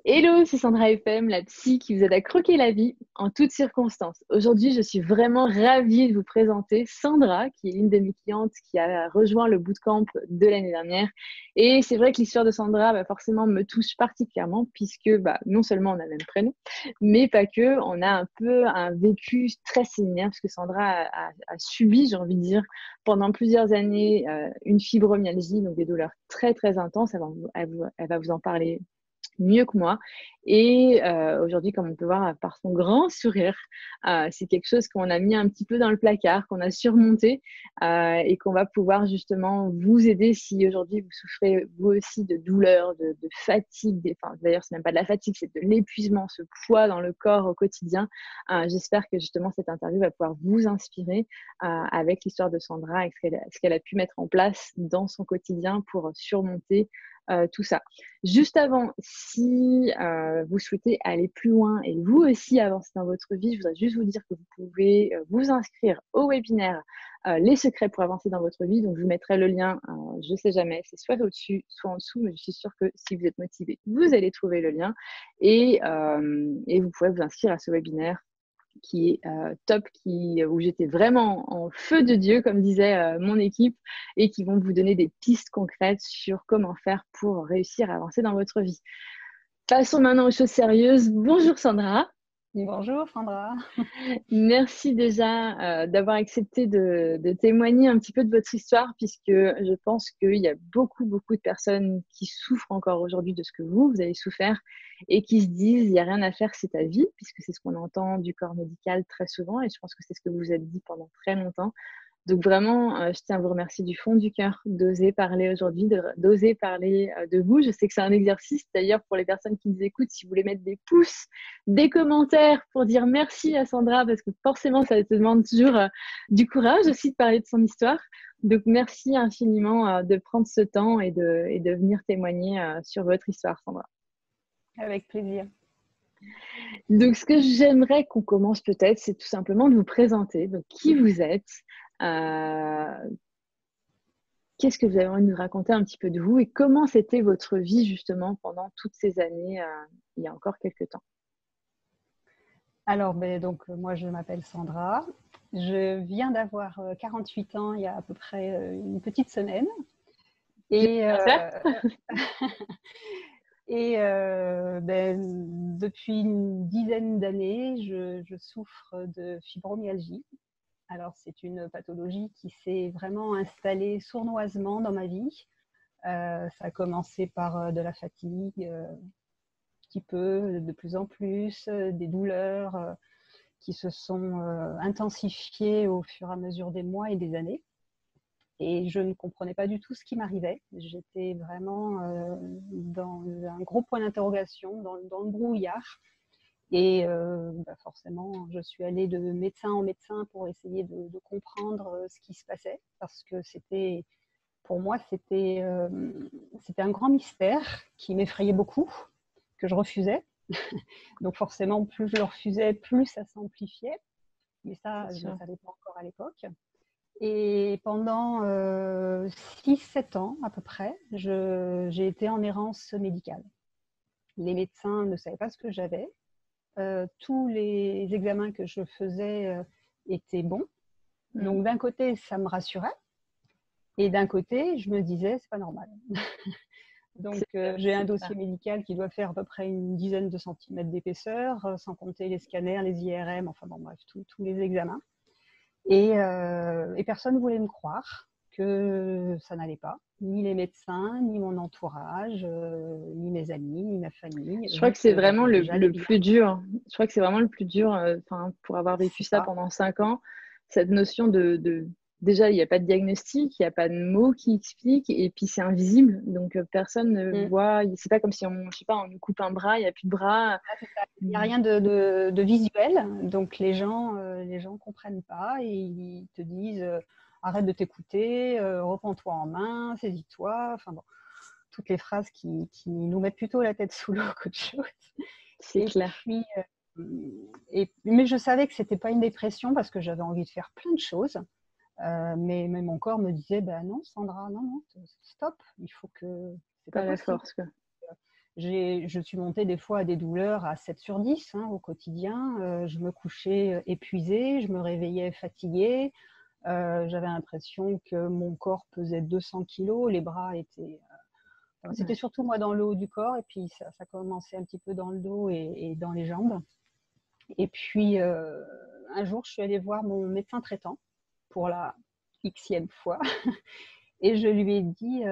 Hello, c'est Sandra FM, la psy qui vous aide à croquer la vie en toutes circonstances. Aujourd'hui, je suis vraiment ravie de vous présenter Sandra, qui est l'une de mes clientes qui a rejoint le bootcamp de l'année dernière. Et c'est vrai que l'histoire de Sandra, forcément, me touche particulièrement puisque non seulement on a le même prénom, mais pas que, on a un peu un vécu très similaire parce que Sandra a subi, j'ai envie de dire, pendant plusieurs années, une fibromyalgie, donc des douleurs très, très intenses. Elle va vous en parler mieux que moi. Et aujourd'hui, comme on peut voir par son grand sourire, c'est quelque chose qu'on a mis un petit peu dans le placard, qu'on a surmonté et qu'on va pouvoir justement vous aider si aujourd'hui vous souffrez vous aussi de douleurs, de fatigue. Enfin, d'ailleurs, c'est même pas de la fatigue, c'est de l'épuisement, ce poids dans le corps au quotidien. J'espère que justement cette interview va pouvoir vous inspirer avec l'histoire de Sandra et ce qu'elle a pu mettre en place dans son quotidien pour surmonter tout ça. Juste avant, si vous souhaitez aller plus loin et vous aussi avancer dans votre vie, je voudrais juste vous dire que vous pouvez vous inscrire au webinaire Les secrets pour avancer dans votre vie. Donc, je vous mettrai le lien, je ne sais jamais, c'est soit au-dessus, soit en dessous, mais je suis sûre que si vous êtes motivé, vous allez trouver le lien et vous pouvez vous inscrire à ce webinaire qui est top, où j'étais vraiment en feu de Dieu, comme disait mon équipe, et qui vont vous donner des pistes concrètes sur comment faire pour réussir à avancer dans votre vie. Passons maintenant aux choses sérieuses. Bonjour Sandra. Bonjour Sandra. Merci déjà d'avoir accepté de témoigner un petit peu de votre histoire, puisque je pense qu'il y a beaucoup de personnes qui souffrent encore aujourd'hui de ce que vous avez souffert et qui se disent il n'y a rien à faire, c'est ta vie, puisque c'est ce qu'on entend du corps médical très souvent et je pense que c'est ce que vous vous êtes dit pendant très longtemps. Donc vraiment, je tiens à vous remercier du fond du cœur d'oser parler aujourd'hui, d'oser parler de vous. Je sais que c'est un exercice. D'ailleurs, pour les personnes qui nous écoutent, si vous voulez mettre des pouces, des commentaires pour dire merci à Sandra, parce que forcément, ça te demande toujours du courage aussi de parler de son histoire. Donc, merci infiniment de prendre ce temps et de venir témoigner sur votre histoire, Sandra. Avec plaisir. Donc, ce que j'aimerais qu'on commence peut-être, c'est tout simplement de vous présenter. Donc, qui vous êtes, qu'est-ce que vous avez envie de nous raconter un petit peu de vous et comment c'était votre vie justement pendant toutes ces années, il y a encore quelques temps? Alors, donc, moi, je m'appelle Sandra. Je viens d'avoir 48 ans il y a à peu près une petite semaine. Et, depuis une dizaine d'années, je souffre de fibromyalgie. Alors, c'est une pathologie qui s'est vraiment installée sournoisement dans ma vie. Ça a commencé par de la fatigue, petit peu, de plus en plus, des douleurs qui se sont intensifiées au fur et à mesure des mois et des années. Et je ne comprenais pas du tout ce qui m'arrivait. J'étais vraiment dans un gros point d'interrogation, dans le brouillard. Et forcément, je suis allée de médecin en médecin pour essayer de comprendre ce qui se passait, parce que pour moi, c'était un grand mystère qui m'effrayait beaucoup, que je refusais. Donc forcément, plus je le refusais, plus ça s'amplifiait. Mais ça, je ne le savais pas encore à l'époque. Et pendant 6-7 ans à peu près, j'ai été en errance médicale. Les médecins ne savaient pas ce que j'avais. Tous les examens que je faisais étaient bons. Donc d'un côté, ça me rassurait. Et d'un côté, je me disais, c'est pas normal. Donc, j'ai un dossier médical qui doit faire à peu près une dizaine de centimètres d'épaisseur, sans compter les scanners, les IRM, enfin bon, bref, tous les examens. Et personne ne voulait me croire que ça n'allait pas. Ni les médecins, ni mon entourage, ni mes amis, ni ma famille. Je crois que c'est vraiment le plus dur. Je crois que c'est vraiment le plus dur, pour avoir vécu ça pendant 5 ans, cette notion déjà, il n'y a pas de diagnostic, il n'y a pas de mots qui expliquent, et puis c'est invisible, donc personne ne voit. C'est pas comme si je sais pas, on nous coupe un bras, il n'y a plus de bras. Il n'y a rien de visuel, donc les gens comprennent pas et ils te disent arrête de t'écouter, reprends-toi en main, saisis-toi. Enfin bon, toutes les phrases qui nous mettent plutôt la tête sous l'eau qu'autre chose. C'est clair. Puis, mais je savais que c'était pas une dépression parce que j'avais envie de faire plein de choses. Mais mon corps me disait non Sandra, non, stop, il faut que c'est pas la force quoi. Je suis montée des fois à des douleurs à 7 sur 10 hein, au quotidien. Je me couchais épuisée, je me réveillais fatiguée. J'avais l'impression que mon corps pesait 200 kilos, les bras étaient... c'était surtout moi dans le haut du corps, et puis ça commençait un petit peu dans le dos et dans les jambes. Et puis, un jour, je suis allée voir mon médecin traitant pour la xème fois. Et je lui ai dit,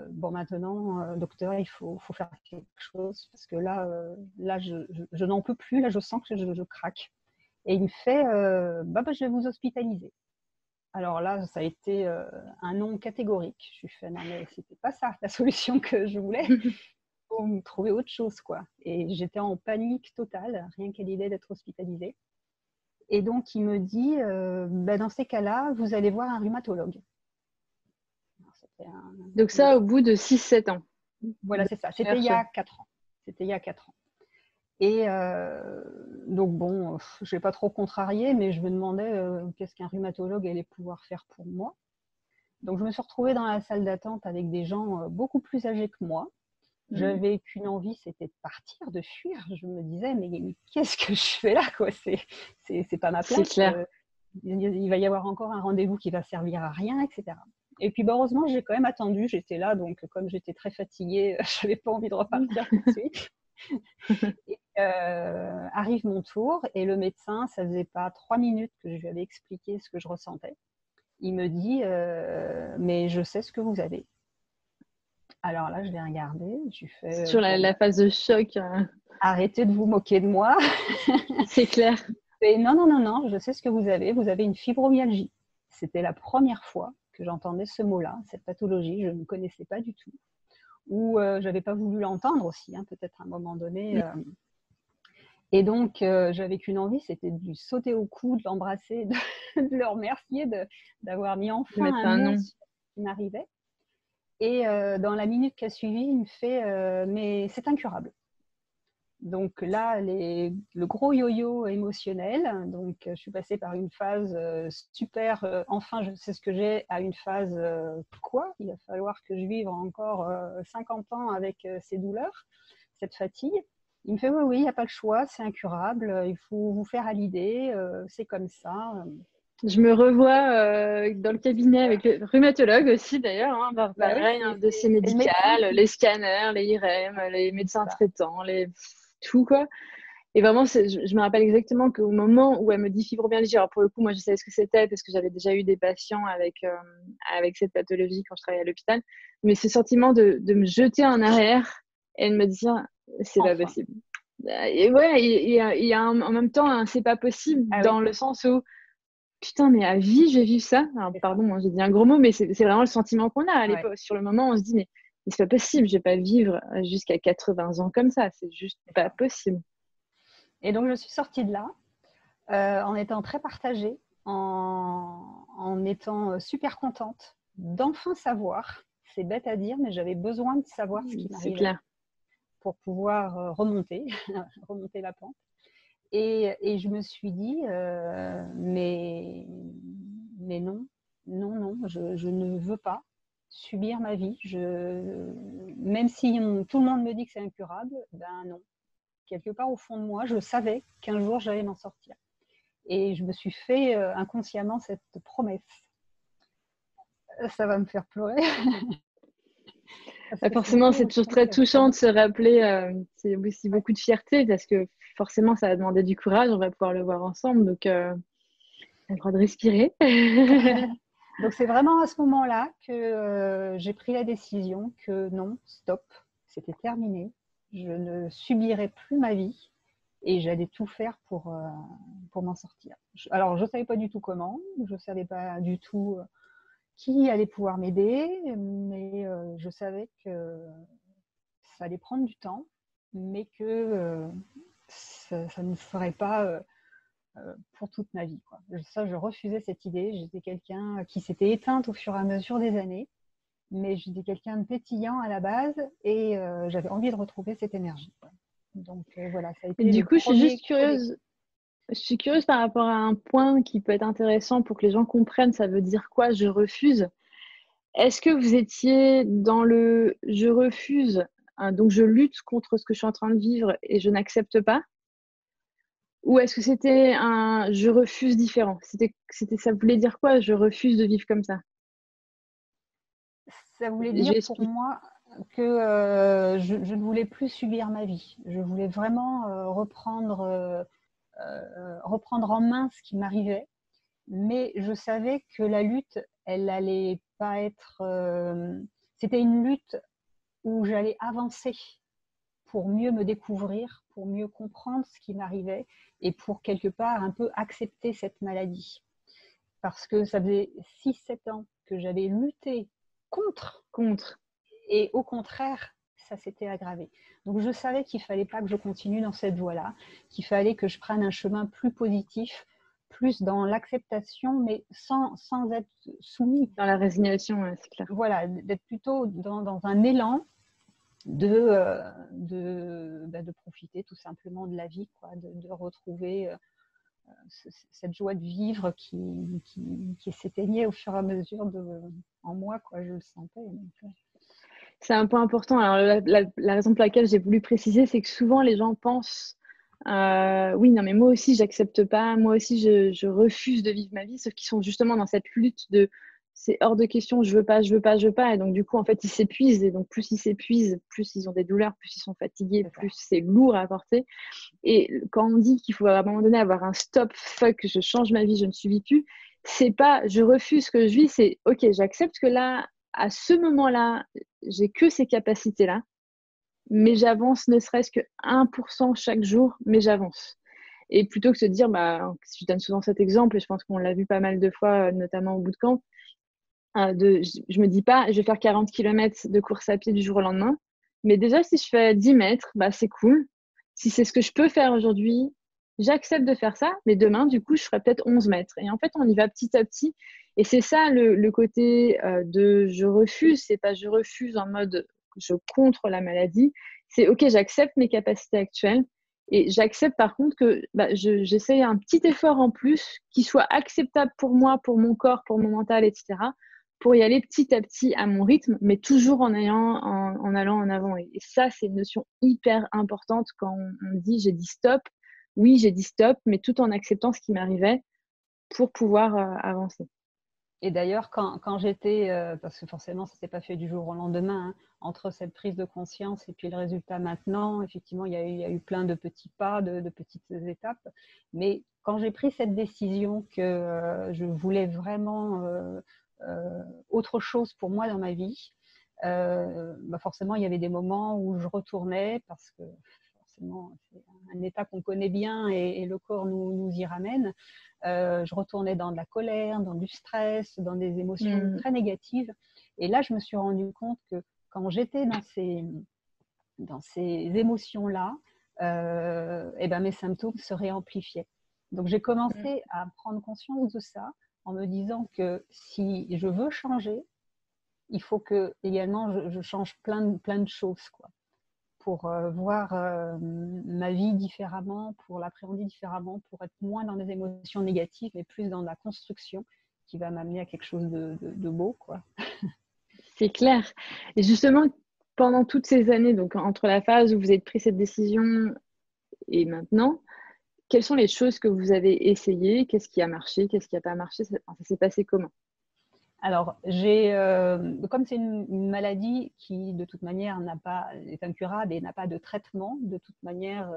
bon maintenant, docteur, il faut faire quelque chose parce que là je n'en peux plus, là je sens que je craque. Et il me fait, je vais vous hospitaliser. Alors là, ça a été un non catégorique. Je lui ai fait, non mais c'était pas ça la solution que je voulais. Il faut me trouver autre chose, quoi. Et j'étais en panique totale, rien qu'à l'idée d'être hospitalisée. Et donc il me dit, dans ces cas-là, vous allez voir un rhumatologue. Donc ça, au bout de 6-7 ans. Voilà, c'est ça. C'était il y a 4 ans. C'était il y a 4 ans. Et donc bon, je ne vais pas trop contrarier, mais je me demandais qu'est-ce qu'un rhumatologue allait pouvoir faire pour moi. Donc je me suis retrouvée dans la salle d'attente avec des gens beaucoup plus âgés que moi. J'avais qu'une envie, c'était de partir, de fuir. Je me disais, mais qu'est-ce que je fais là, quoi? C'est pas ma place. C'est clair. Il va y avoir encore un rendez-vous qui va servir à rien, etc. Et puis heureusement, j'ai quand même attendu. J'étais là, donc comme j'étais très fatiguée, je n'avais pas envie de repartir tout de suite. Et, arrive mon tour et le médecin, ça faisait pas 3 minutes que je lui avais expliqué ce que je ressentais. Il me dit, mais je sais ce que vous avez. Alors là, je l'ai regardé. Je fais sur la phase de choc. Arrêtez de vous moquer de moi. C'est clair. Et non, je sais ce que vous avez. Vous avez une fibromyalgie. C'était la première fois que j'entendais ce mot-là, cette pathologie. Je ne connaissais pas du tout. Ou j'avais pas voulu l'entendre aussi, hein, peut-être à un moment donné. Et donc, j'avais qu'une envie, c'était de lui sauter au cou, de l'embrasser, de le remercier d'avoir mis enfin un mot sur ce qui m'arrivait. Et dans la minute qui a suivi, il me fait mais c'est incurable. Donc là, le gros yo-yo émotionnel. Donc, je suis passée par une phase super, enfin, je sais ce que j'ai, à une phase quoi? Il va falloir que je vive encore 50 ans avec ces douleurs, cette fatigue. Il me fait oui, il n'y a pas le choix, c'est incurable, il faut vous faire à l'idée, c'est comme ça. Je me revois dans le cabinet avec le rhumatologue aussi d'ailleurs, hein, pareil, un dossier médical, les scanners, les IRM, les médecins traitants, tout quoi. Et vraiment, je me rappelle exactement qu'au moment où elle me dit fibromyalgie, alors pour le coup, moi je savais ce que c'était parce que j'avais déjà eu des patients avec cette pathologie quand je travaillais à l'hôpital, mais ce sentiment de me jeter en arrière et de me dire c'est pas possible. Et ouais, il y a en même temps c'est pas possible dans le sens où putain, mais à vie, je vais vivre ça. Alors, pardon, j'ai dit un gros mot, mais c'est vraiment le sentiment qu'on a à l'époque. Sur le moment, on se dit, mais c'est pas possible, je vais pas vivre jusqu'à 80 ans comme ça. C'est juste pas possible. Et donc, je suis sortie de là en étant très partagée, en étant super contente d'enfin savoir. C'est bête à dire, mais j'avais besoin de savoir ce qui m'arrivait pour pouvoir remonter la pente. Et je me suis dit, mais non, je ne veux pas subir ma vie. Même si tout le monde me dit que c'est incurable, ben non. Quelque part au fond de moi, je savais qu'un jour j'allais m'en sortir. Et je me suis fait inconsciemment cette promesse. Ça va me faire pleurer. Forcément, c'est toujours très touchant de se rappeler. C'est aussi beaucoup de fierté parce que forcément, ça va demander du courage. On va pouvoir le voir ensemble. Donc, on a le droit de respirer. Donc, c'est vraiment à ce moment-là que j'ai pris la décision que non, stop, c'était terminé. Je ne subirais plus ma vie et j'allais tout faire pour m'en sortir. Alors, je ne savais pas du tout comment, je ne savais pas du tout qui allait pouvoir m'aider, mais je savais que ça allait prendre du temps, mais que ça ne serait pas pour toute ma vie, quoi. Ça, je refusais cette idée. J'étais quelqu'un qui s'était éteinte au fur et à mesure des années, mais j'étais quelqu'un de pétillant à la base et j'avais envie de retrouver cette énergie, quoi. Donc voilà, ça a été. Et du coup, je suis juste curieuse. Je suis curieuse par rapport à un point qui peut être intéressant pour que les gens comprennent ça veut dire quoi, je refuse. Est-ce que vous étiez dans le je refuse donc je lutte contre ce que je suis en train de vivre et je n'accepte pas? Ou est-ce que c'était un je refuse différent? Ça voulait dire quoi, je refuse de vivre comme ça? Ça voulait Je dire pour explique. moi que je ne voulais plus subir ma vie. Je voulais vraiment reprendre en main ce qui m'arrivait. Mais je savais que la lutte, elle allait pas être. C'était une lutte où j'allais avancer pour mieux me découvrir, pour mieux comprendre ce qui m'arrivait et pour quelque part un peu accepter cette maladie. Parce que ça faisait 6-7 ans que j'avais lutté contre Contre. et au contraire, ça s'était aggravé. Donc je savais qu'il ne fallait pas que je continue dans cette voie-là, qu'il fallait que je prenne un chemin plus positif, plus dans l'acceptation, mais sans être soumis. Dans la résignation, ouais, c'est clair. Voilà, d'être plutôt dans un élan de profiter tout simplement de la vie, quoi, de retrouver cette joie de vivre qui s'éteignait au fur et à mesure en moi, quoi, je le sentais. Donc, C'est un point important. Alors, la raison pour laquelle j'ai voulu préciser, c'est que souvent les gens pensent oui, non, mais moi aussi, j'accepte pas, moi aussi, je refuse de vivre ma vie, sauf qu'ils sont justement dans cette lutte de c'est hors de question, je veux pas, je veux pas, je veux pas. Et donc, du coup, en fait, ils s'épuisent. Et donc, plus ils s'épuisent, plus ils ont des douleurs, plus ils sont fatigués, plus c'est lourd à porter. Et quand on dit qu'il faut à un moment donné avoir un stop, fuck, je change ma vie, je ne subis plus, c'est pas je refuse ce que je vis, c'est ok, j'accepte que là, à ce moment-là, j'ai que ces capacités-là, mais j'avance ne serait-ce que 1% chaque jour, mais j'avance. Et plutôt que de se dire, bah, je donne souvent cet exemple, et je pense qu'on l'a vu pas mal de fois, notamment au bootcamp, je me dis pas, je vais faire 40 km de course à pied du jour au lendemain, mais déjà, si je fais 10 mètres, bah, c'est cool. Si c'est ce que je peux faire aujourd'hui, j'accepte de faire ça, mais demain, du coup, je ferai peut-être 11 mètres. Et en fait, on y va petit à petit. Et c'est ça le côté de je refuse, c'est pas je refuse en mode je contre la maladie, c'est ok, j'accepte mes capacités actuelles et j'accepte par contre que bah, j'essaye un petit effort en plus qui soit acceptable pour moi, pour mon corps, pour mon mental, etc. pour y aller petit à petit à mon rythme, mais toujours en allant en avant. Et ça, c'est une notion hyper importante quand on dit j'ai dit stop. Oui, j'ai dit stop, mais tout en acceptant ce qui m'arrivait pour pouvoir avancer. et d'ailleurs, quand j'étais, parce que forcément, ça ne s'est pas fait du jour au lendemain, hein, entre cette prise de conscience et puis le résultat maintenant, effectivement, il y a eu plein de petits pas, de petites étapes. Mais quand j'ai pris cette décision que je voulais vraiment autre chose pour moi dans ma vie, bah forcément, il y avait des moments où je retournais parce que forcément, c'est un état qu'on connaît bien et le corps nous y ramène. Je retournais dans de la colère, dans du stress, dans des émotions très négatives. Et là, je me suis rendu compte que quand j'étais dans ces émotions-là, et ben mes symptômes se réamplifiaient. Donc, j'ai commencé à prendre conscience de ça en me disant que si je veux changer, il faut que également je change plein de choses, quoi, pour voir ma vie différemment, pour l'appréhender différemment, pour être moins dans des émotions négatives, mais plus dans la construction qui va m'amener à quelque chose de beau, quoi. C'est clair. Et justement, pendant toutes ces années, donc entre la phase où vous avez pris cette décision et maintenant, quelles sont les choses que vous avez essayées? Qu'est-ce qui a marché? Qu'est-ce qui n'a pas marché? Ça s'est passé comment? Alors, comme c'est une maladie qui, de toute manière, est incurable et n'a pas de traitement, de toute manière,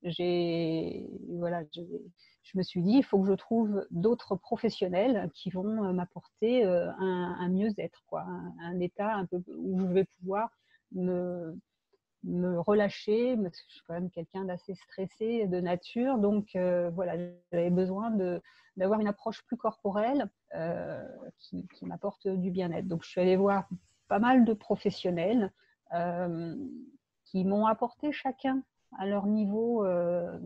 voilà, je me suis dit, il faut que je trouve d'autres professionnels qui vont m'apporter un mieux-être, quoi, un état un peu où je vais pouvoir me relâcher, parce que je suis quand même quelqu'un d'assez stressé de nature, donc voilà, j'avais besoin d'avoir une approche plus corporelle qui m'apporte du bien-être. Donc je suis allée voir pas mal de professionnels qui m'ont apporté chacun à leur niveau un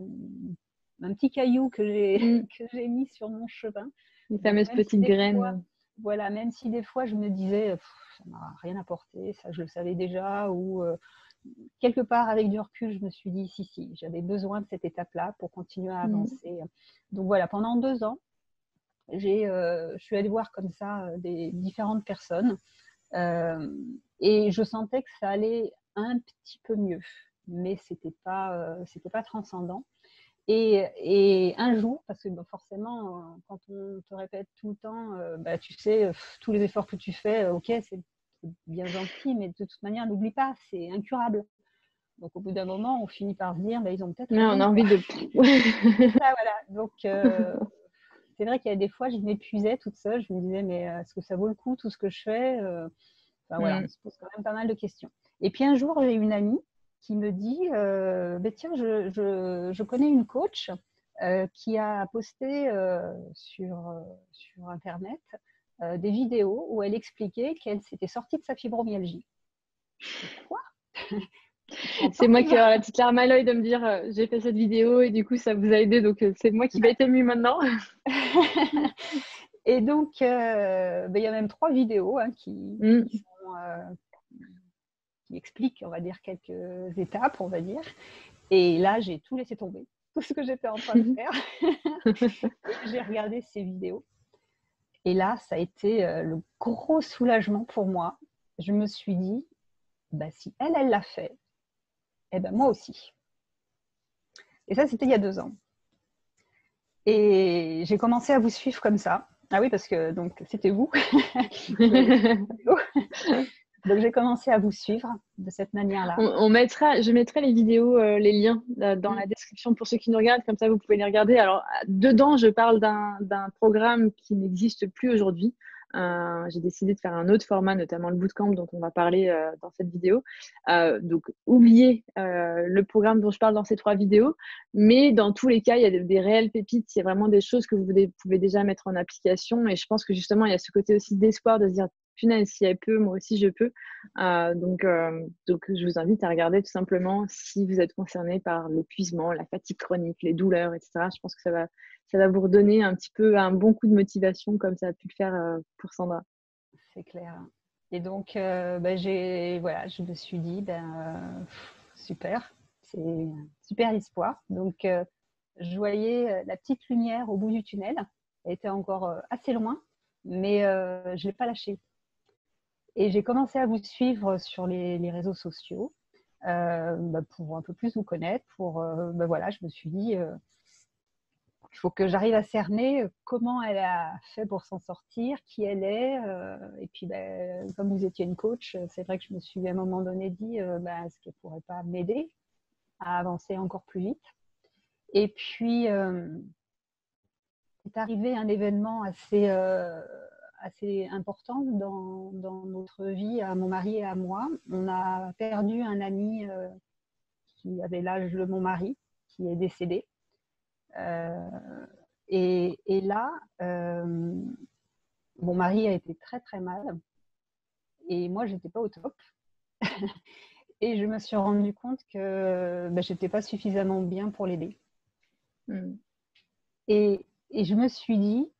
petit caillou que j'ai mis sur mon chemin. Les Donc fameuses même si petites des fois, graines. voilà, même si des fois je me disais ça m'a rien apporté, ça je le savais déjà, ou quelque part avec du recul, je me suis dit si, j'avais besoin de cette étape-là pour continuer à avancer. Donc voilà, pendant 2 ans, je suis allée voir comme ça des différentes personnes et je sentais que ça allait un petit peu mieux, mais c'était pas transcendant. Et un jour, parce que forcément, quand on te répète tout le temps, tu sais, tous les efforts que tu fais, ok, c'est bien gentil, mais de toute manière, n'oublie pas, c'est incurable. Donc, au bout d'un moment, on finit par se dire, ils ont peut-être Ouais, raison. on a envie de... Ça, voilà. Donc, c'est vrai qu'il y a des fois, je m'épuisais toute seule. Je me disais, mais est-ce que ça vaut le coup, tout ce que je fais? Voilà, on se pose quand même pas mal de questions. Et puis, un jour, j'ai une amie qui me dit, tiens, je connais une coach qui a posté sur Internet des vidéos où elle expliquait qu'elle s'était sortie de sa fibromyalgie. Quoi? C'est moi qui ai la petite larme à l'œil de me dire j'ai fait cette vidéo et du coup ça vous a aidé, donc c'est moi qui vais être émue maintenant. Et donc, il y a même 3 vidéos qui expliquent, on va dire, quelques étapes, on va dire. Et là, j'ai tout laissé tomber, tout ce que j'étais en train de faire. J'ai regardé ces vidéos. Et là, ça a été le gros soulagement pour moi. Je me suis dit, si elle l'a fait, moi aussi. Et ça, c'était il y a 2 ans. Et j'ai commencé à vous suivre comme ça. Ah oui, parce que donc c'était vous. Donc j'ai commencé à vous suivre de cette manière-là. Je mettrai les vidéos, les liens dans la description pour ceux qui nous regardent, comme ça vous pouvez les regarder. Alors dedans, je parle d'un programme qui n'existe plus aujourd'hui. J'ai décidé de faire un autre format, notamment le bootcamp dont on va parler dans cette vidéo. Donc oubliez le programme dont je parle dans ces 3 vidéos, mais dans tous les cas, il y a des réelles pépites, il y a vraiment des choses que vous pouvez déjà mettre en application, et je pense que justement, il y a ce côté aussi d'espoir de se dire punaise, si elle peut, moi aussi je peux. Donc, je vous invite à regarder tout simplement si vous êtes concerné par l'épuisement, la fatigue chronique, les douleurs, etc. Je pense que ça va vous redonner un petit peu un bon coup de motivation comme ça a pu le faire pour Sandra. C'est clair. Et donc, je me suis dit, super, c'est super espoir. Donc, je voyais la petite lumière au bout du tunnel. Elle était encore assez loin, mais je ne l'ai pas lâchée. Et j'ai commencé à vous suivre sur les réseaux sociaux pour un peu plus vous connaître. Je me suis dit, il faut que j'arrive à cerner comment elle a fait pour s'en sortir, qui elle est. Et puis, comme vous étiez une coach, c'est vrai que je me suis à un moment donné dit, est-ce qu'elle ne pourrait pas m'aider à avancer encore plus vite? Et puis, est arrivé un événement assez important dans notre vie, à mon mari et à moi. On a perdu un ami qui avait l'âge de mon mari, qui est décédé. Et là, mon mari a été très très mal et moi, je n'étais pas au top. Et je me suis rendu compte que je n'étais pas suffisamment bien pour l'aider. Et je me suis dit,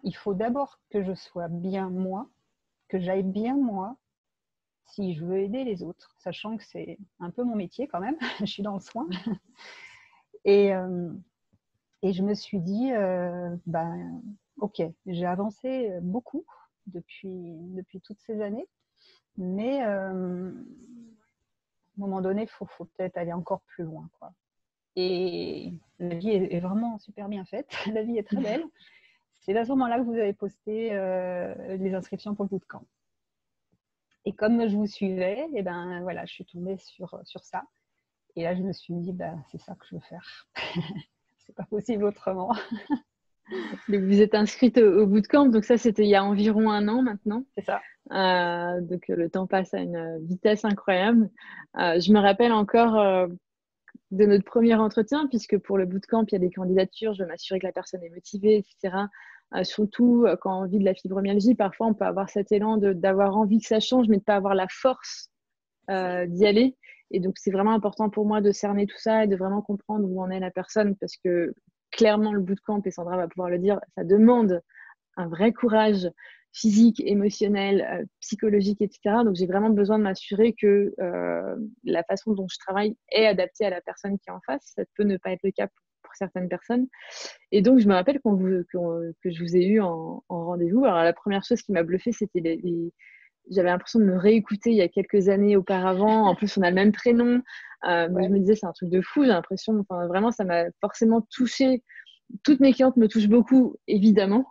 il faut d'abord que je sois bien moi, que j'aille bien moi, si je veux aider les autres, sachant que c'est un peu mon métier quand même, je suis dans le soin. Et je me suis dit, ok, j'ai avancé beaucoup depuis toutes ces années, mais à un moment donné, il faut peut-être aller encore plus loin, quoi. Et la vie est vraiment super bien faite, la vie est très belle. C'est à ce moment-là que vous avez posté les inscriptions pour le bootcamp. Et comme je vous suivais, je suis tombée sur ça. Et là, je me suis dit, c'est ça que je veux faire. C'est pas possible autrement. Donc, vous êtes inscrite au bootcamp, donc ça, c'était il y a environ 1 an maintenant. C'est ça. Donc, le temps passe à une vitesse incroyable. Je me rappelle encore de notre premier entretien, puisque pour le bootcamp, il y a des candidatures, je veux m'assurer que la personne est motivée, etc. Surtout quand on vit de la fibromyalgie, parfois on peut avoir cet élan d'avoir envie que ça change, mais de ne pas avoir la force d'y aller. Et donc, c'est vraiment important pour moi de cerner tout ça et de vraiment comprendre où en est la personne, parce que clairement, le bootcamp, et Sandra va pouvoir le dire, ça demande un vrai courage physique, émotionnel, psychologique, etc. Donc, j'ai vraiment besoin de m'assurer que la façon dont je travaille est adaptée à la personne qui est en face. Ça peut ne pas être le cas pour certaines personnes. Et donc, je me rappelle que je vous ai eu en rendez-vous. Alors, la première chose qui m'a bluffée, c'était j'avais l'impression de me réécouter il y a quelques années auparavant. En plus, on a le même prénom. Donc je me disais, c'est un truc de fou, j'ai l'impression. Enfin, vraiment, ça m'a forcément touchée. Toutes mes clientes me touchent beaucoup, évidemment.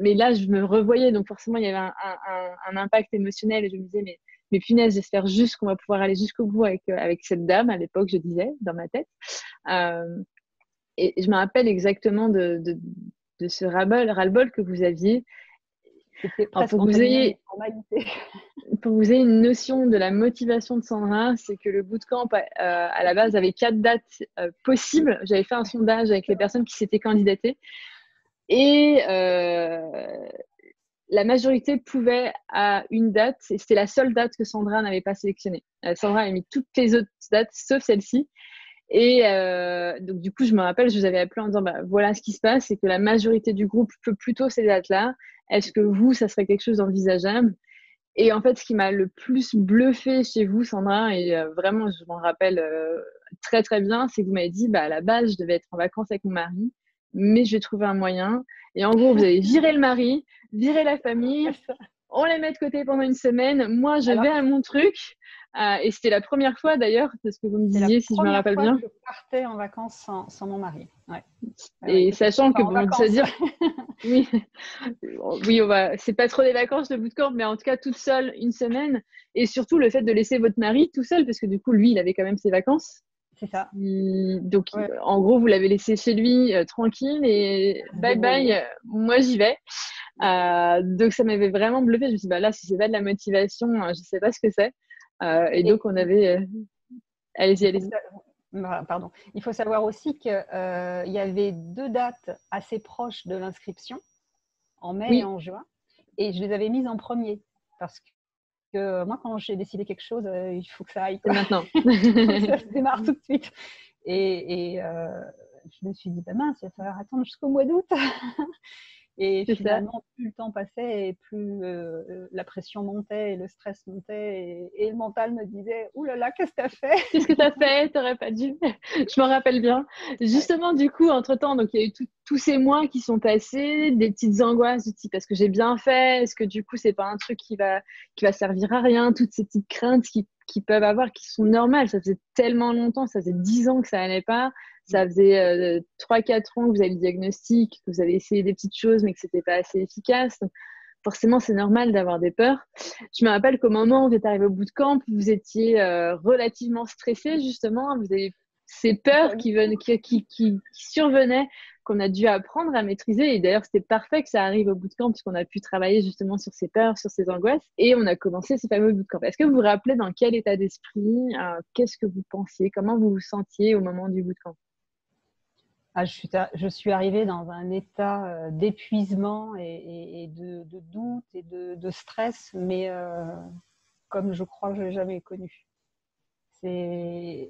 Mais là, je me revoyais. Donc forcément, il y avait un impact émotionnel. Et je me disais, mais punaise, j'espère juste qu'on va pouvoir aller jusqu'au bout avec cette dame. À l'époque, je disais, dans ma tête. Euh, et je me rappelle exactement de ce ras-le-bol que vous aviez. C'était Alors, presque devenu une formalité. pour que vous ayez une notion de la motivation de Sandra, c'est que le bootcamp, à la base, avait 4 dates possibles. J'avais fait un sondage avec les personnes qui s'étaient candidatées. Et la majorité pouvait à une date, et c'était la seule date que Sandra n'avait pas sélectionnée. Sandra a mis toutes les autres dates, sauf celle-ci. Et donc, du coup, je me rappelle, je vous avais appelé en disant, bah, voilà ce qui se passe, c'est que la majorité du groupe peut plutôt ces dates-là. Est-ce que vous, ça serait quelque chose d'envisageable? Et en fait, ce qui m'a le plus bluffé chez vous, Sandra, et vraiment, je m'en rappelle très très bien, c'est que vous m'avez dit, bah, à la base, je devais être en vacances avec mon mari, mais je vais trouver un moyen. Et en gros, vous avez viré le mari, viré la famille, on les met de côté pendant une semaine. Moi, je vais à mon truc. Et c'était la première fois d'ailleurs, de ce que vous me disiez, si je me rappelle bien. C'est la première fois que je partais en vacances sans mon mari. Ouais. Et sachant que, bon, c'est-à-dire, oui, oui, c'est pas trop des vacances le bootcamp, mais en tout cas toute seule une semaine. Et surtout le fait de laisser votre mari tout seul, parce que du coup, lui, il avait quand même ses vacances. C'est ça. Donc, en gros, vous l'avez laissé chez lui tranquille et bye bye, moi j'y vais. Donc, ça m'avait vraiment bluffé. Je me suis dit, bah là, si c'est pas de la motivation, je sais pas ce que c'est. Et donc, on avait. Allez-y, allez-y. Pardon. Il faut savoir aussi qu'il y avait 2 dates assez proches de l'inscription, en mai et en juin, et je les avais mises en premier parce que moi, quand j'ai décidé quelque chose, il faut que ça aille. C'est maintenant. Ça se démarre tout de suite. Et je me suis dit, bah mince, il va falloir attendre jusqu'au mois d'août. Et finalement, plus le temps passait et plus la pression montait et le stress montait et le mental me disait, ouh là là, qu'est-ce que tu as fait? Qu'est-ce que tu as fait? Tu n'aurais pas dû. Je m'en rappelle bien. Justement, du coup, entre-temps, donc il y a eu tous ces mois qui sont passés, des petites angoisses du type, est-ce que j'ai bien fait? Est-ce que du coup, c'est pas un truc qui va servir à rien? Toutes ces petites craintes qui peuvent avoir, qui sont normales. Ça faisait tellement longtemps, ça faisait 10 ans que ça allait pas. Ça faisait 3-4 ans que vous avez le diagnostic, que vous avez essayé des petites choses, mais que c'était pas assez efficace. Donc, forcément, c'est normal d'avoir des peurs. Je me rappelle qu'au moment où vous êtes arrivé au bootcamp, vous étiez relativement stressé, justement. Vous avez ces peurs qui survenaient, qu'on a dû apprendre à maîtriser. Et d'ailleurs, c'était parfait que ça arrive au bootcamp, puisqu'on a pu travailler justement sur ces peurs, sur ces angoisses. Et on a commencé ce fameux bootcamp. Est-ce que vous vous rappelez dans quel état d'esprit, qu'est-ce que vous pensiez, comment vous vous sentiez au moment du bootcamp? Je suis arrivée dans un état d'épuisement et de doute et de stress, mais comme je crois que je n'ai jamais connu. C'est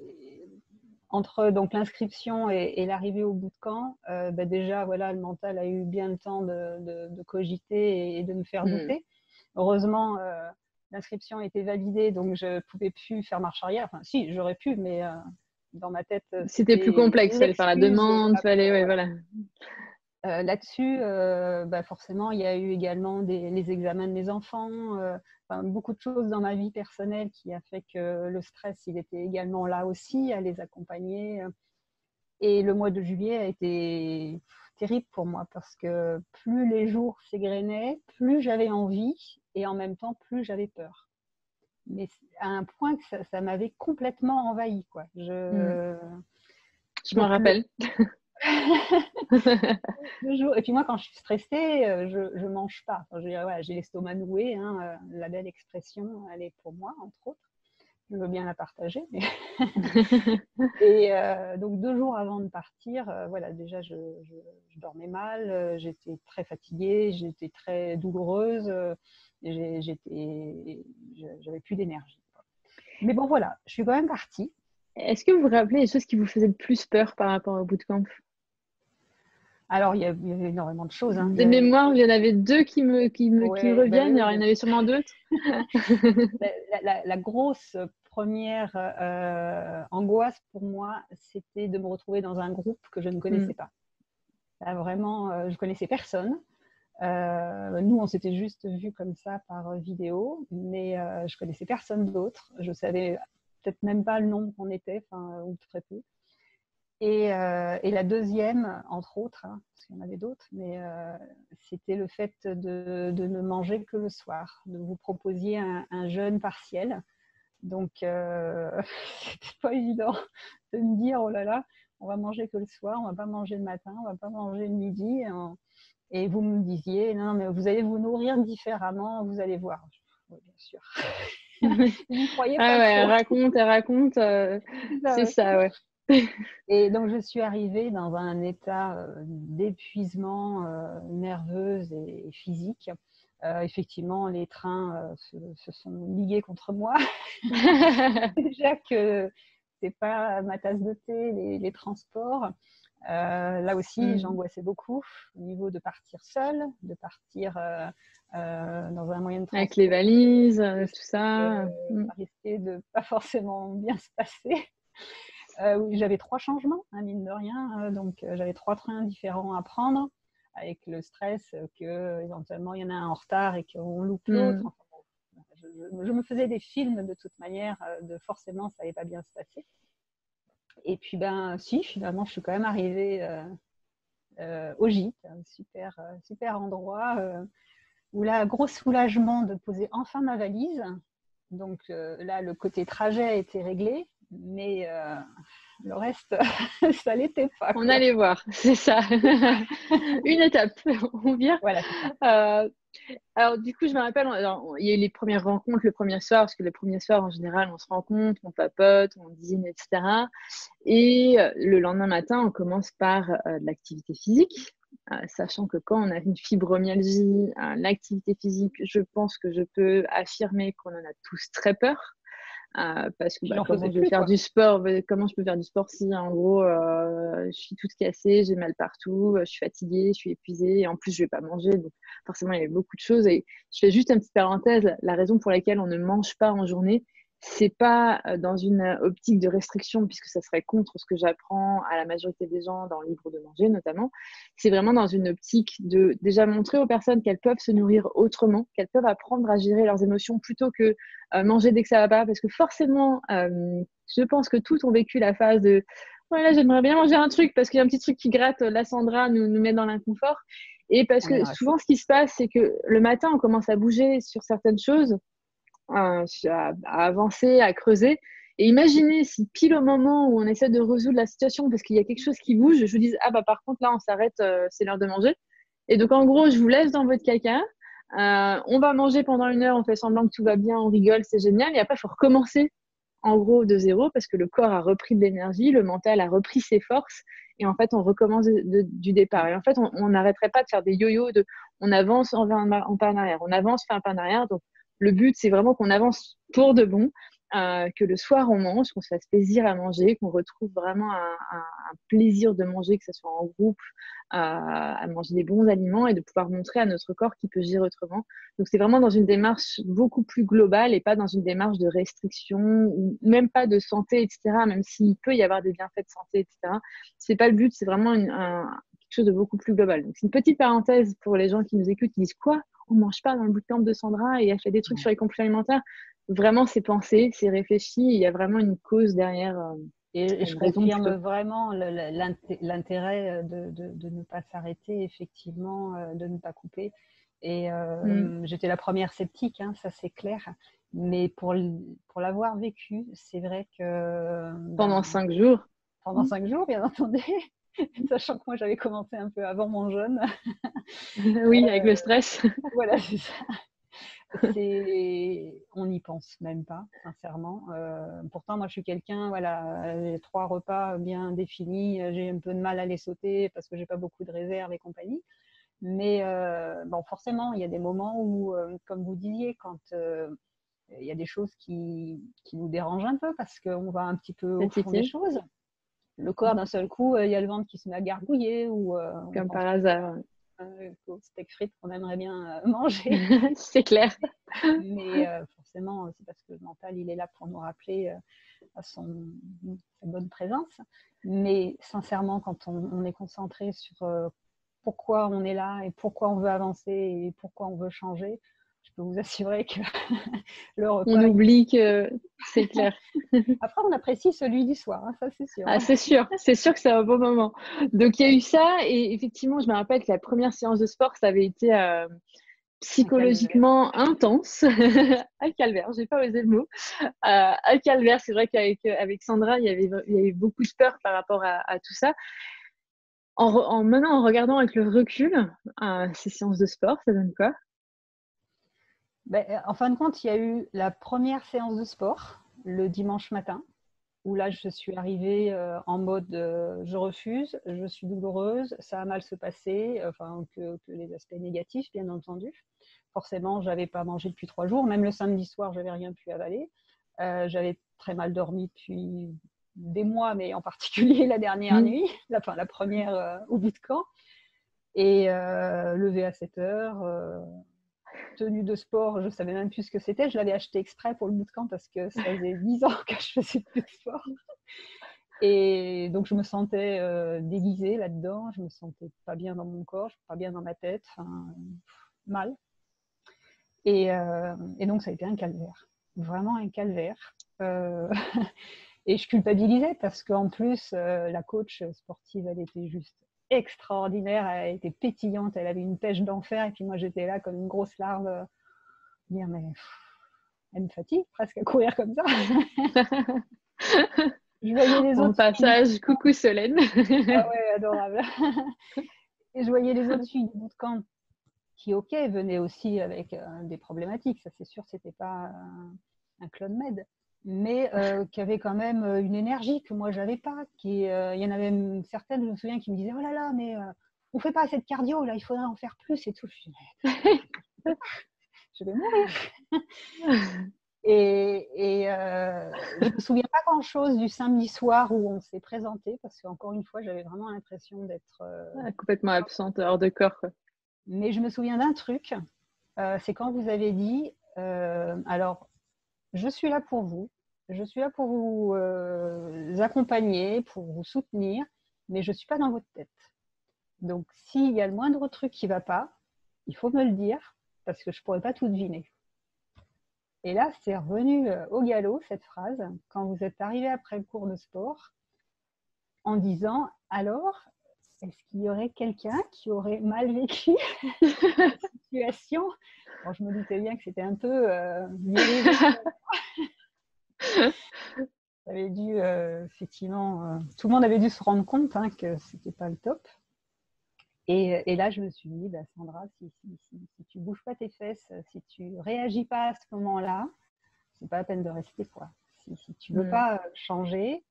entre donc l'inscription et l'arrivée au bootcamp, déjà voilà, le mental a eu bien le temps de cogiter et de me faire douter. Heureusement, l'inscription était validée, donc je ne pouvais plus faire marche arrière. Enfin, si, j'aurais pu, mais dans ma tête, c'était plus complexe. Il fallait faire la demande, voilà. Là-dessus, forcément, il y a eu également les examens de mes enfants, beaucoup de choses dans ma vie personnelle qui a fait que le stress, il était également là aussi, à les accompagner. Et le mois de juillet a été terrible pour moi parce que plus les jours s'égrenaient, plus j'avais envie et en même temps, plus j'avais peur. Mais à un point que ça m'avait complètement envahi, quoi. Je m'en rappelle. Et puis moi, quand je suis stressée, je ne mange pas. Enfin, j'ai l'estomac noué, hein, la belle expression, elle est pour moi, entre autres. Je veux bien la partager. Mais et donc 2 jours avant de partir, déjà je dormais mal, j'étais très fatiguée, j'étais très douloureuse, j'avais plus d'énergie. Mais bon, voilà, je suis quand même partie. Est-ce que vous vous rappelez les choses qui vous faisaient le plus peur par rapport au bootcamp? Alors, il y avait énormément de choses. De mémoire, il y en avait 2 qui me reviennent. Il y en avait sûrement d'autres. La grosse première angoisse pour moi, c'était de me retrouver dans un groupe que je ne connaissais pas. Là, vraiment, je connaissais personne. Nous, on s'était juste vus comme ça par vidéo, mais je connaissais personne d'autre. Je savais peut-être même pas le nom qu'on était, ou très peu. Et la deuxième, entre autres, hein, parce qu'il y en avait d'autres, mais c'était le fait de ne manger que le soir, de vous proposiez un jeûne partiel. Donc, c'était pas évident de me dire, oh là là, on va manger que le soir, on va pas manger le matin, on va pas manger le midi. Et vous me disiez, non, mais vous allez vous nourrir différemment, vous allez voir. Oui, bien sûr. Vous n'y croyez Ah pas ouais, trop. elle raconte, C'est ça, c'est ouais. ça, ouais. Et donc, je suis arrivée dans un état d'épuisement nerveuse et physique. Effectivement, les trains se sont ligués contre moi. Déjà que c'est pas ma tasse de thé, les transports. Là aussi, Mm. j'angoissais beaucoup au niveau de partir seule, de partir dans un moyen de Avec les transport. valises, tout Euh, ça. Mm. Ça risquait de pas forcément bien se passer. Oui, j'avais 3 changements, hein, mine de rien. Donc, j'avais 3 trains différents à prendre, avec le stress que éventuellement il y en a un en retard et qu'on loupe l'autre. Mm. Enfin, bon, je me faisais des films de toute manière, de forcément ça allait pas bien se passer. Et puis ben si, finalement, je suis quand même arrivée au gîte, un super endroit où là, gros soulagement de poser enfin ma valise. Donc là, le côté trajet a été réglé, mais le reste, ça l'était pas, On quoi. allait voir, c'est ça. Une étape, on vient. Voilà, c'est ça. Euh, alors, du coup, je me rappelle, alors, il y a eu les premières rencontres le premier soir, parce que le premier soir, en général, on se rencontre, on papote, on dîne, etc. Et le lendemain matin, on commence par de l'activité physique, sachant que quand on a une fibromyalgie, l'activité physique, je pense que je peux affirmer qu'on en a tous très peur. Parce que Puis j'en faisais comment je vais plus, faire quoi. du sport, comment je peux faire du sport si en gros je suis toute cassée, j'ai mal partout, je suis fatiguée, je suis épuisée et en plus je vais pas manger, donc forcément il y avait beaucoup de choses. Et je fais juste une petite parenthèse, la raison pour laquelle on ne mange pas en journée, c'est pas dans une optique de restriction, puisque ça serait contre ce que j'apprends à la majorité des gens dans le livre de manger notamment. C'est vraiment dans une optique de déjà montrer aux personnes qu'elles peuvent se nourrir autrement, qu'elles peuvent apprendre à gérer leurs émotions plutôt que manger dès que ça va pas, parce que forcément, je pense que tous ont vécu la phase de voilà, j'aimerais bien manger un truc parce qu'il y a un petit truc qui gratte, la Sandra nous met dans l'inconfort. Et parce On est que dans la souvent, ce qui se passe, c'est que le matin, on commence à bouger sur certaines choses, à avancer, à creuser. Et imaginez si pile au moment où on essaie de résoudre la situation parce qu'il y a quelque chose qui bouge, je vous dis, ah bah par contre là, on s'arrête, c'est l'heure de manger. Et donc en gros, je vous laisse dans votre caca. On va manger pendant 1 heure, on fait semblant que tout va bien, on rigole, c'est génial. Et après, il faut recommencer en gros de zéro parce que le corps a repris de l'énergie, le mental a repris ses forces. Et en fait, on recommence du départ. Et en fait, on n'arrêterait pas de faire des yo-yo, on avance, on va en pas en arrière, on avance, fait un pas en arrière. Donc, le but, c'est vraiment qu'on avance pour de bon, que le soir, on mange, qu'on se fasse plaisir à manger, qu'on retrouve vraiment un plaisir de manger, que ce soit en groupe, à manger des bons aliments et de pouvoir montrer à notre corps qu'il peut gérer autrement. Donc, c'est vraiment dans une démarche beaucoup plus globale et pas dans une démarche de restriction ou même pas de santé, etc., même s'il peut y avoir des bienfaits de santé, etc. C'est pas le but, c'est vraiment quelque chose de beaucoup plus global. Donc, c'est une petite parenthèse pour les gens qui nous écoutent, qui disent quoi? On mange pas dans le bootcamp de Sandra et elle fait des trucs sur les compléments alimentaires. Vraiment, c'est pensé, c'est réfléchi. Il y a vraiment une cause derrière, Et je une raison confirme plutôt. vraiment l'intérêt de ne pas s'arrêter, effectivement, de ne pas couper. Et j'étais la première sceptique, hein, ça c'est clair. Mais pour l'avoir vécu, c'est vrai que Pendant ben, 5 jours. pendant 5 jours, bien entendu, sachant que moi j'avais commencé un peu avant mon jeûne. Oui, avec le stress. Voilà, c'est ça. On n'y pense même pas, sincèrement. Pourtant, moi, je suis quelqu'un, voilà, j'ai 3 repas bien définis. J'ai un peu de mal à les sauter parce que j'ai pas beaucoup de réserves et compagnie. Mais bon, forcément, il y a des moments où, comme vous disiez, quand il y a des choses qui nous dérangent un peu parce qu'on va un petit peu au fond des Fatigué, choses. Le corps, d'un seul coup, il y a le ventre qui se met à gargouiller ou on comme pense par hasard. au steak frites qu'on aimerait bien manger. C'est clair. Mais forcément, c'est parce que le mental, il est là pour nous rappeler à sa bonne présence. Mais sincèrement, quand on est concentré sur pourquoi on est là et pourquoi on veut avancer et pourquoi on veut changer, je peux vous assurer que le repas… On oublie que c'est clair. Après, on apprécie celui du soir, hein, ça c'est sûr. Ah, c'est sûr que c'est un bon moment. Donc, il y a eu ça et effectivement, je me rappelle que la première séance de sport, ça avait été psychologiquement intense. Un calvaire, j'ai pas osé le mot. Un calvaire, c'est vrai qu'avec Sandra, il y avait beaucoup de peur par rapport à tout ça. Maintenant, en regardant avec le recul, ces séances de sport, ça donne quoi? En fin de compte, il y a eu la première séance de sport le dimanche matin, où là, je suis arrivée en mode je refuse, je suis douloureuse, ça a mal se passer, enfin, que les aspects négatifs, bien entendu. Forcément, je n'avais pas mangé depuis 3 jours, même le samedi soir, je n'avais rien pu avaler. J'avais très mal dormi depuis des mois, mais en particulier la dernière nuit, la première au bout de camp. Et levé à 7 heures, tenue de sport, je ne savais même plus ce que c'était. Je l'avais acheté exprès pour le bootcamp parce que ça faisait 10 ans que je faisais plus de sport. Et donc, je me sentais déguisée là-dedans. Je me sentais pas bien dans mon corps, pas bien dans ma tête, mal. Et donc, ça a été un calvaire. Vraiment un calvaire. Et je culpabilisais parce qu'en plus, la coach sportive, elle était juste extraordinaire, elle était pétillante, elle avait une pêche d'enfer, et puis moi j'étais là comme une grosse larve, dire mais elle me fatigue presque à courir comme ça. Je voyais les autres. En passage, coucou Solène. Ah ouais, adorable. Et je voyais les autres filles du bootcamp qui, ok, venaient aussi avec des problématiques, ça c'est sûr, c'était pas un Club Med, mais qui avait quand même une énergie que moi j'avais pas. Il y en avait même certaines, je me souviens, qui me disaient oh là là, mais on fait pas assez de cardio, là il faudrait en faire plus et tout. Je vais mourir. Et je me souviens pas grand chose du samedi soir où on s'est présenté, parce qu'encore une fois j'avais vraiment l'impression d'être complètement absente, hors de corps, quoi. Mais je me souviens d'un truc, c'est quand vous avez dit alors je suis là pour vous, je suis là pour vous accompagner, pour vous soutenir, mais je ne suis pas dans votre tête. Donc, s'il y a le moindre truc qui ne va pas, il faut me le dire, parce que je ne pourrais pas tout deviner. Et là, c'est revenu au galop, cette phrase, quand vous êtes arrivé après le cours de sport, en disant, alors, est-ce qu'il y aurait quelqu'un qui aurait mal vécu cette situation? Bon, je me doutais bien que c'était un peu dirigé. Ça avait dû, effectivement, tout le monde avait dû se rendre compte que c'était pas le top. Et là, je me suis dit, bah, Sandra, si tu bouges pas tes fesses, si tu réagis pas à ce moment-là, c'est pas la peine de rester, quoi. Si tu veux pas changer,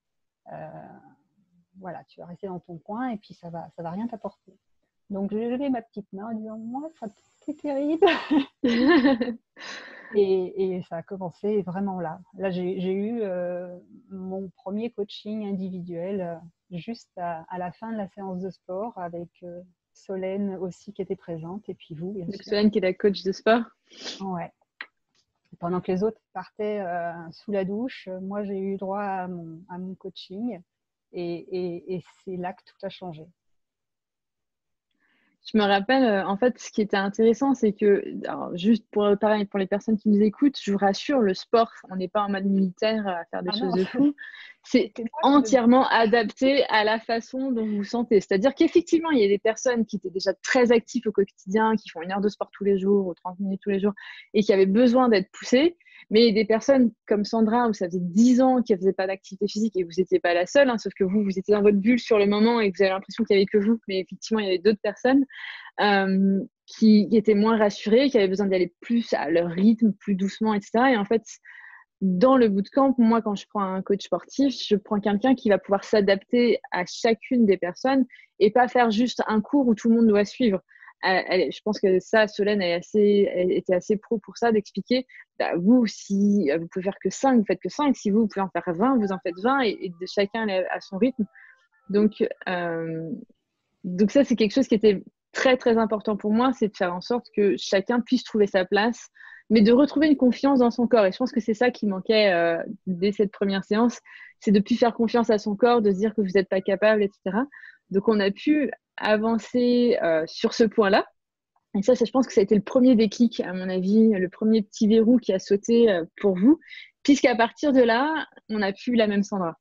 voilà, tu vas rester dans ton coin et puis ça va rien t'apporter. Donc, j'ai levé ma petite main en disant, moi, ça c'est terrible. Et ça a commencé vraiment là. Là, j'ai eu mon premier coaching individuel juste à la fin de la séance de sport avec Solène aussi qui était présente et puis vous, bien sûr. Solène qui est la coach de sport. Ouais. Pendant que les autres partaient sous la douche, moi, j'ai eu droit à mon coaching et c'est là que tout a changé. Je me rappelle, en fait, ce qui était intéressant, c'est que, alors, juste pareil, pour les personnes qui nous écoutent, je vous rassure, le sport, on n'est pas en mode militaire à faire des choses de fou. C'est entièrement adapté à la façon dont vous vous sentez. C'est-à-dire qu'effectivement, il y a des personnes qui étaient déjà très actives au quotidien, qui font 1 heure de sport tous les jours ou 30 minutes tous les jours et qui avaient besoin d'être poussées. Mais des personnes comme Sandra, où ça faisait 10 ans qu'elle ne faisait pas d'activité physique et vous n'étiez pas la seule, sauf que vous étiez dans votre bulle sur le moment et que vous avez l'impression qu'il n'y avait que vous. Mais effectivement, il y avait d'autres personnes qui étaient moins rassurées, qui avaient besoin d'aller plus à leur rythme, plus doucement, etc. Et en fait, dans le bootcamp, moi, quand je prends un coach sportif, je prends quelqu'un qui va pouvoir s'adapter à chacune des personnes et pas faire juste un cours où tout le monde doit suivre. Je pense que ça, Solène elle était assez pro pour ça, d'expliquer, bah, vous, si vous pouvez faire que 5, vous faites que 5. Si vous pouvez en faire 20, vous en faites 20 et de chacun à son rythme. Donc ça, c'est quelque chose qui était très, très important pour moi, c'est de faire en sorte que chacun puisse trouver sa place, mais de retrouver une confiance dans son corps. Et je pense que c'est ça qui manquait dès cette première séance, c'est de plus faire confiance à son corps, de se dire que vous n'êtes pas capable, etc. Donc, on a pu avancer sur ce point-là. Et ça, je pense que ça a été le premier déclic, à mon avis, le premier petit verrou qui a sauté pour vous, puisqu'à partir de là, on n'a plus la même Sandra.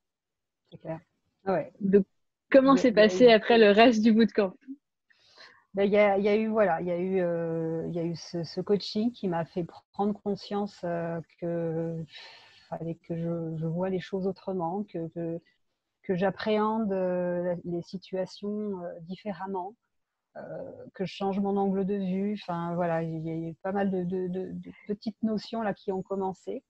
C'est clair. Ouais. Donc, comment s'est passé après le reste du bootcamp? Il y a eu voilà, il y a eu ce coaching qui m'a fait prendre conscience que fallait que je vois les choses autrement, que j'appréhende les situations différemment, que je change mon angle de vue. Enfin voilà, il y a eu pas mal de petites notions là qui ont commencé.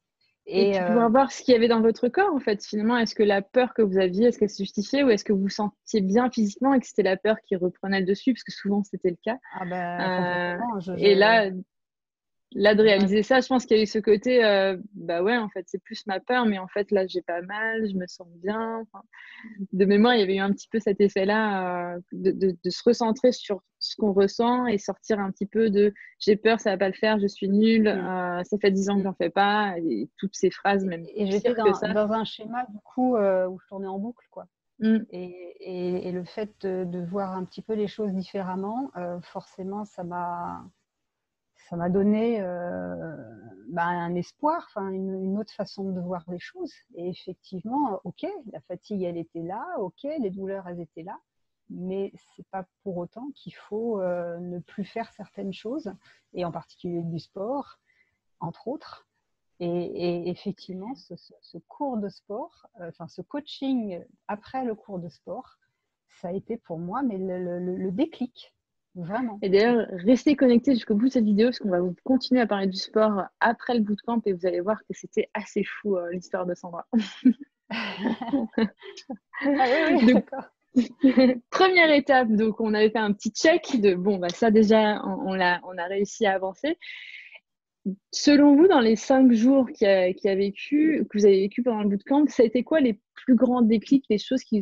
Et puis pouvoir voir ce qu'il y avait dans votre corps, en fait, finalement, est-ce que la peur que vous aviez, est-ce qu'elle se justifiait ou est-ce que vous vous sentiez bien physiquement et que c'était la peur qui reprenait le dessus, parce que souvent c'était le cas. Ah ben, complètement. Et là, de réaliser ça, je pense qu'il y a eu ce côté, bah ouais, en fait, c'est plus ma peur, mais en fait, là, j'ai pas mal, je me sens bien. Enfin, de mémoire, il y avait eu un petit peu cet effet-là de se recentrer sur ce qu'on ressent et sortir un petit peu de j'ai peur, ça va pas le faire, je suis nulle, ça fait 10 ans que j'en fais pas, et toutes ces phrases, même. Et j'étais dans un schéma, du coup, où je tournais en boucle, quoi. Et le fait de voir un petit peu les choses différemment, forcément, ça m'a donné un espoir, une autre façon de voir les choses. Et effectivement, ok, la fatigue, elle était là, ok, les douleurs, elles étaient là, mais c'est pas pour autant qu'il faut ne plus faire certaines choses, et en particulier du sport, entre autres. Et effectivement, ce cours de sport, ce coaching après le cours de sport, ça a été pour moi mais le déclic. Vraiment. Et d'ailleurs, restez connectés jusqu'au bout de cette vidéo parce qu'on va vous continuer à parler du sport après le bootcamp et vous allez voir que c'était assez fou l'histoire de Sandra. Oui, d'accord. Première étape, donc on avait fait un petit check de bon, bah, ça déjà, on a réussi à avancer. Selon vous, dans les 5 jours que vous avez vécu pendant le bootcamp, ça a été quoi les plus grands déclics, les choses qui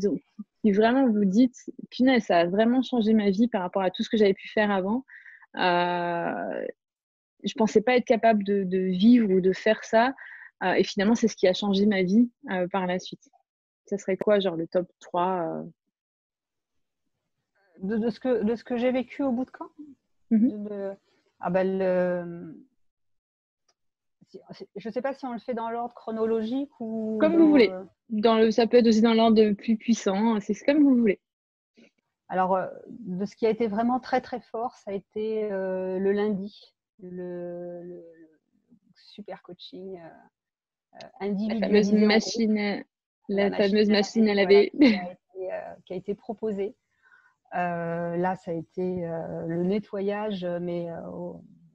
vraiment vous dites, punaise, ça a vraiment changé ma vie par rapport à tout ce que j'avais pu faire avant. Je pensais pas être capable de vivre ou de faire ça. Et finalement, c'est ce qui a changé ma vie par la suite. Ça serait quoi, genre le top 3 de ce que j'ai vécu au bootcamp? Je ne sais pas si on le fait dans l'ordre chronologique ou comme vous voulez. Ça peut être aussi dans l'ordre plus puissant. C'est comme vous voulez. Alors, de ce qui a été vraiment très très fort, ça a été le lundi, le super coaching individualisé. La fameuse machine à laver. Qui a été proposée. Là, ça a été le nettoyage, mais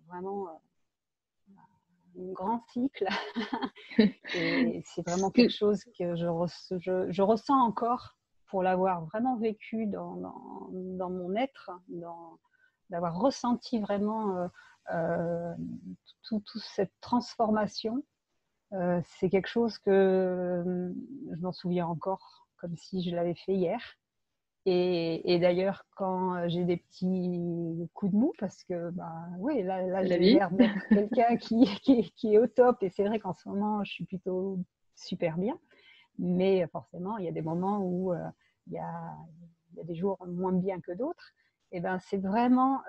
vraiment un grand cycle. Et c'est vraiment quelque chose que je ressens encore pour l'avoir vraiment vécu dans mon être, d'avoir ressenti vraiment toute cette transformation. C'est quelque chose que je m'en souviens encore comme si je l'avais fait hier. Et d'ailleurs, quand j'ai des petits coups de mou, parce que oui, là j'ai l'air d'être quelqu'un qui est au top, et c'est vrai qu'en ce moment, je suis plutôt super bien. Mais forcément, il y a des moments où il y a des jours moins bien que d'autres. Et c'est vraiment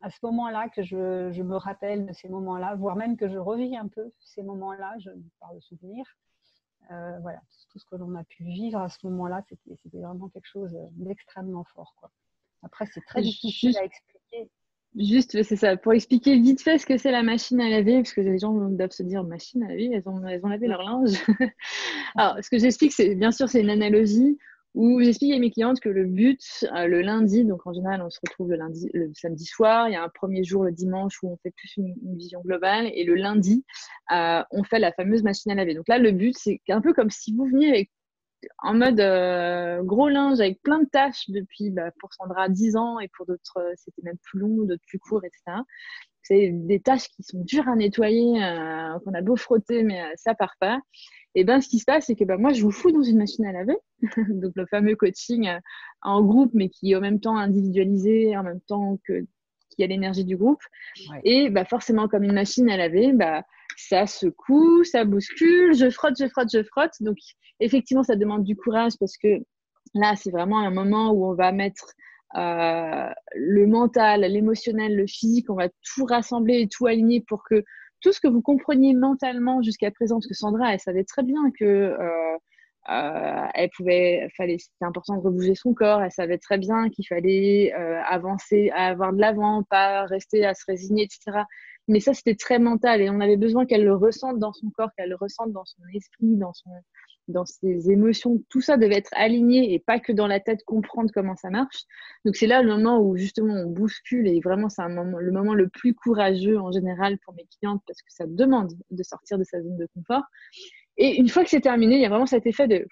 à ce moment-là que je me rappelle de ces moments-là, voire même que je revis un peu ces moments-là, par le souvenir. Voilà, tout ce que l'on a pu vivre à ce moment-là, c'était vraiment quelque chose d'extrêmement fort, quoi. Après, c'est très difficile à expliquer. Juste, c'est ça, pour expliquer vite fait ce que c'est la machine à laver, parce que les gens doivent se dire machine à laver, elles ont lavé leur linge. Alors, ce que j'explique, bien sûr, c'est une analogie où j'explique à mes clientes que le but, le lundi, donc en général, on se retrouve le samedi soir, il y a un premier jour le dimanche où on fait plus une vision globale, et le lundi, on fait la fameuse machine à laver. Donc là, le but, c'est un peu comme si vous veniez en mode gros linge avec plein de tâches depuis, pour Sandra, 10 ans, et pour d'autres, c'était même plus long, d'autres plus courts, etc. C'est des tâches qui sont dures à nettoyer, qu'on a beau frotter, mais ça part pas. Et ce qui se passe, c'est que moi, je vous fous dans une machine à laver, donc le fameux coaching en groupe, mais qui est en même temps individualisé, en même temps qu'il y a l'énergie du groupe. Ouais. Et forcément, comme une machine à laver, ça secoue, ça bouscule, je frotte. Donc, effectivement, ça demande du courage parce que Là, c'est vraiment un moment où on va mettre le mental, l'émotionnel, le physique, on va tout rassembler et tout aligner pour que tout ce que vous compreniez mentalement jusqu'à présent, parce que Sandra, elle savait très bien que c'était important de rebouger son corps, elle savait très bien qu'il fallait avancer, à avoir de l'avant, pas rester à se résigner, etc. Mais ça, c'était très mental et on avait besoin qu'elle le ressente dans son corps, qu'elle le ressente dans son esprit, dans ses émotions. Tout ça devait être aligné et pas que dans la tête comprendre comment ça marche. Donc, c'est là le moment où justement on bouscule et vraiment, c'est le moment le plus courageux en général pour mes clientes parce que ça demande de sortir de sa zone de confort. Et une fois que c'est terminé, il y a vraiment cet effet de...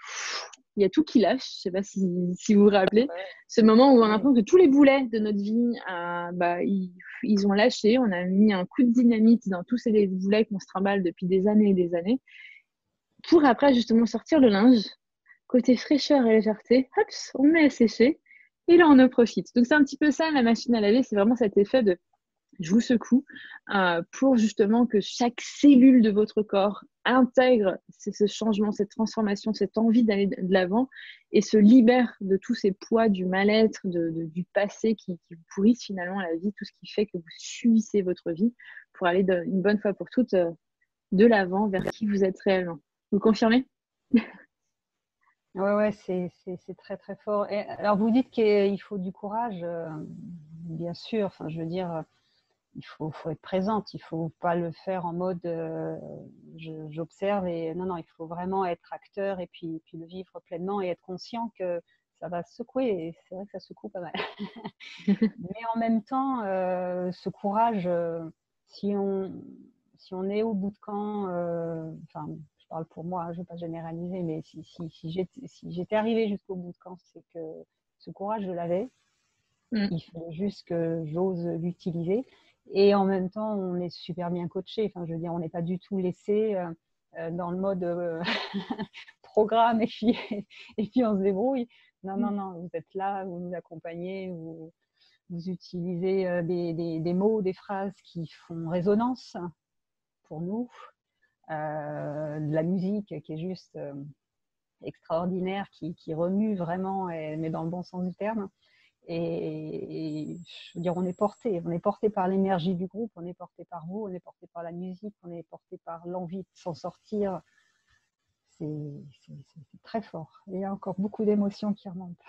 Il y a tout qui lâche. Je ne sais pas si vous vous rappelez. Ce moment où on a l'impression que tous les boulets de notre vie, ils ont lâché. On a mis un coup de dynamite dans tous ces boulets qu'on se trimballe depuis des années et des années. Pour après, justement, sortir le linge. Côté fraîcheur et légèreté, hop, on met à sécher. Et là, on en profite. Donc, c'est un petit peu ça, la machine à laver. C'est vraiment cet effet de je vous secoue pour justement que chaque cellule de votre corps intègre ce changement, cette transformation, cette envie d'aller de l'avant et se libère de tous ces poids du mal-être, du passé qui vous pourrissent finalement la vie, tout ce qui fait que vous subissez votre vie pour aller une bonne fois pour toutes de l'avant vers qui vous êtes réellement. Vous confirmez? Ouais, c'est très très fort. Et alors vous dites qu'il faut du courage, bien sûr. Enfin, je veux dire, il faut être présente. Il faut pas le faire en mode j'observe et non, il faut vraiment être acteur et puis le vivre pleinement et être conscient que ça va secouer. Et c'est vrai que ça secoue pas mal. Mais en même temps, ce courage, si on est au bout de camp, enfin, je parle pour moi, je ne vais pas généraliser, mais si j'étais arrivée jusqu'au bout de camp, c'est que ce courage, je l'avais. Il fallait juste que j'ose l'utiliser. Et en même temps, on est super bien coaché. Enfin, je veux dire, on n'est pas du tout laissé dans le mode programme et puis on se débrouille. Non, vous êtes là, vous nous accompagnez, vous utilisez des mots, des phrases qui font résonance pour nous, de la musique qui est juste extraordinaire, qui remue vraiment, mais dans le bon sens du terme. Et je veux dire, on est porté par l'énergie du groupe, on est porté par vous, on est porté par la musique, on est porté par l'envie de s'en sortir. C'est très fort. Il y a encore beaucoup d'émotions qui remontent.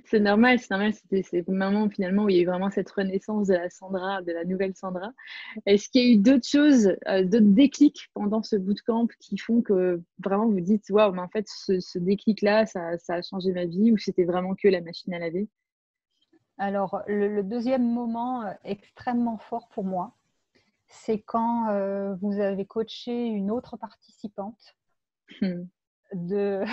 C'est normal, c'est normal. C'est le moment finalement où il y a eu vraiment cette renaissance de la Sandra, de la nouvelle Sandra. Est-ce qu'il y a eu d'autres choses, d'autres déclics pendant ce bootcamp qui font que vraiment vous dites, waouh, mais en fait, ce déclic-là, ça a changé ma vie ou c'était vraiment que la machine à laver? Alors, le deuxième moment extrêmement fort pour moi, c'est quand vous avez coaché une autre participante de,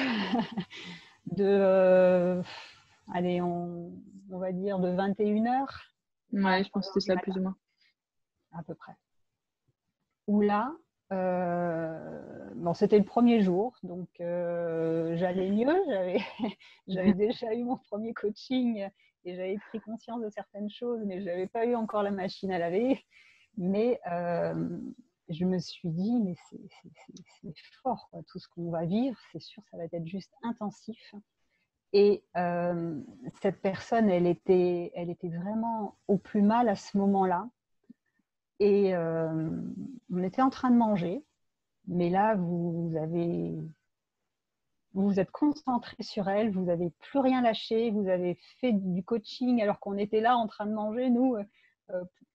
allez, on va dire de 21h. Ouais, je pense que c'était ça plus ou moins. À peu près. Où là, bon, c'était le premier jour, donc j'allais mieux, j'avais déjà eu mon premier coaching et j'avais pris conscience de certaines choses, mais je n'avais pas eu encore la machine à laver. Mais je me suis dit, mais c'est fort, quoi. Tout ce qu'on va vivre, c'est sûr, ça va être juste intensif. Et cette personne, elle était vraiment au plus mal à ce moment-là. Et on était en train de manger, mais là, vous vous êtes concentré sur elle, vous n'avez plus rien lâché, vous avez fait du coaching alors qu'on était là en train de manger, nous,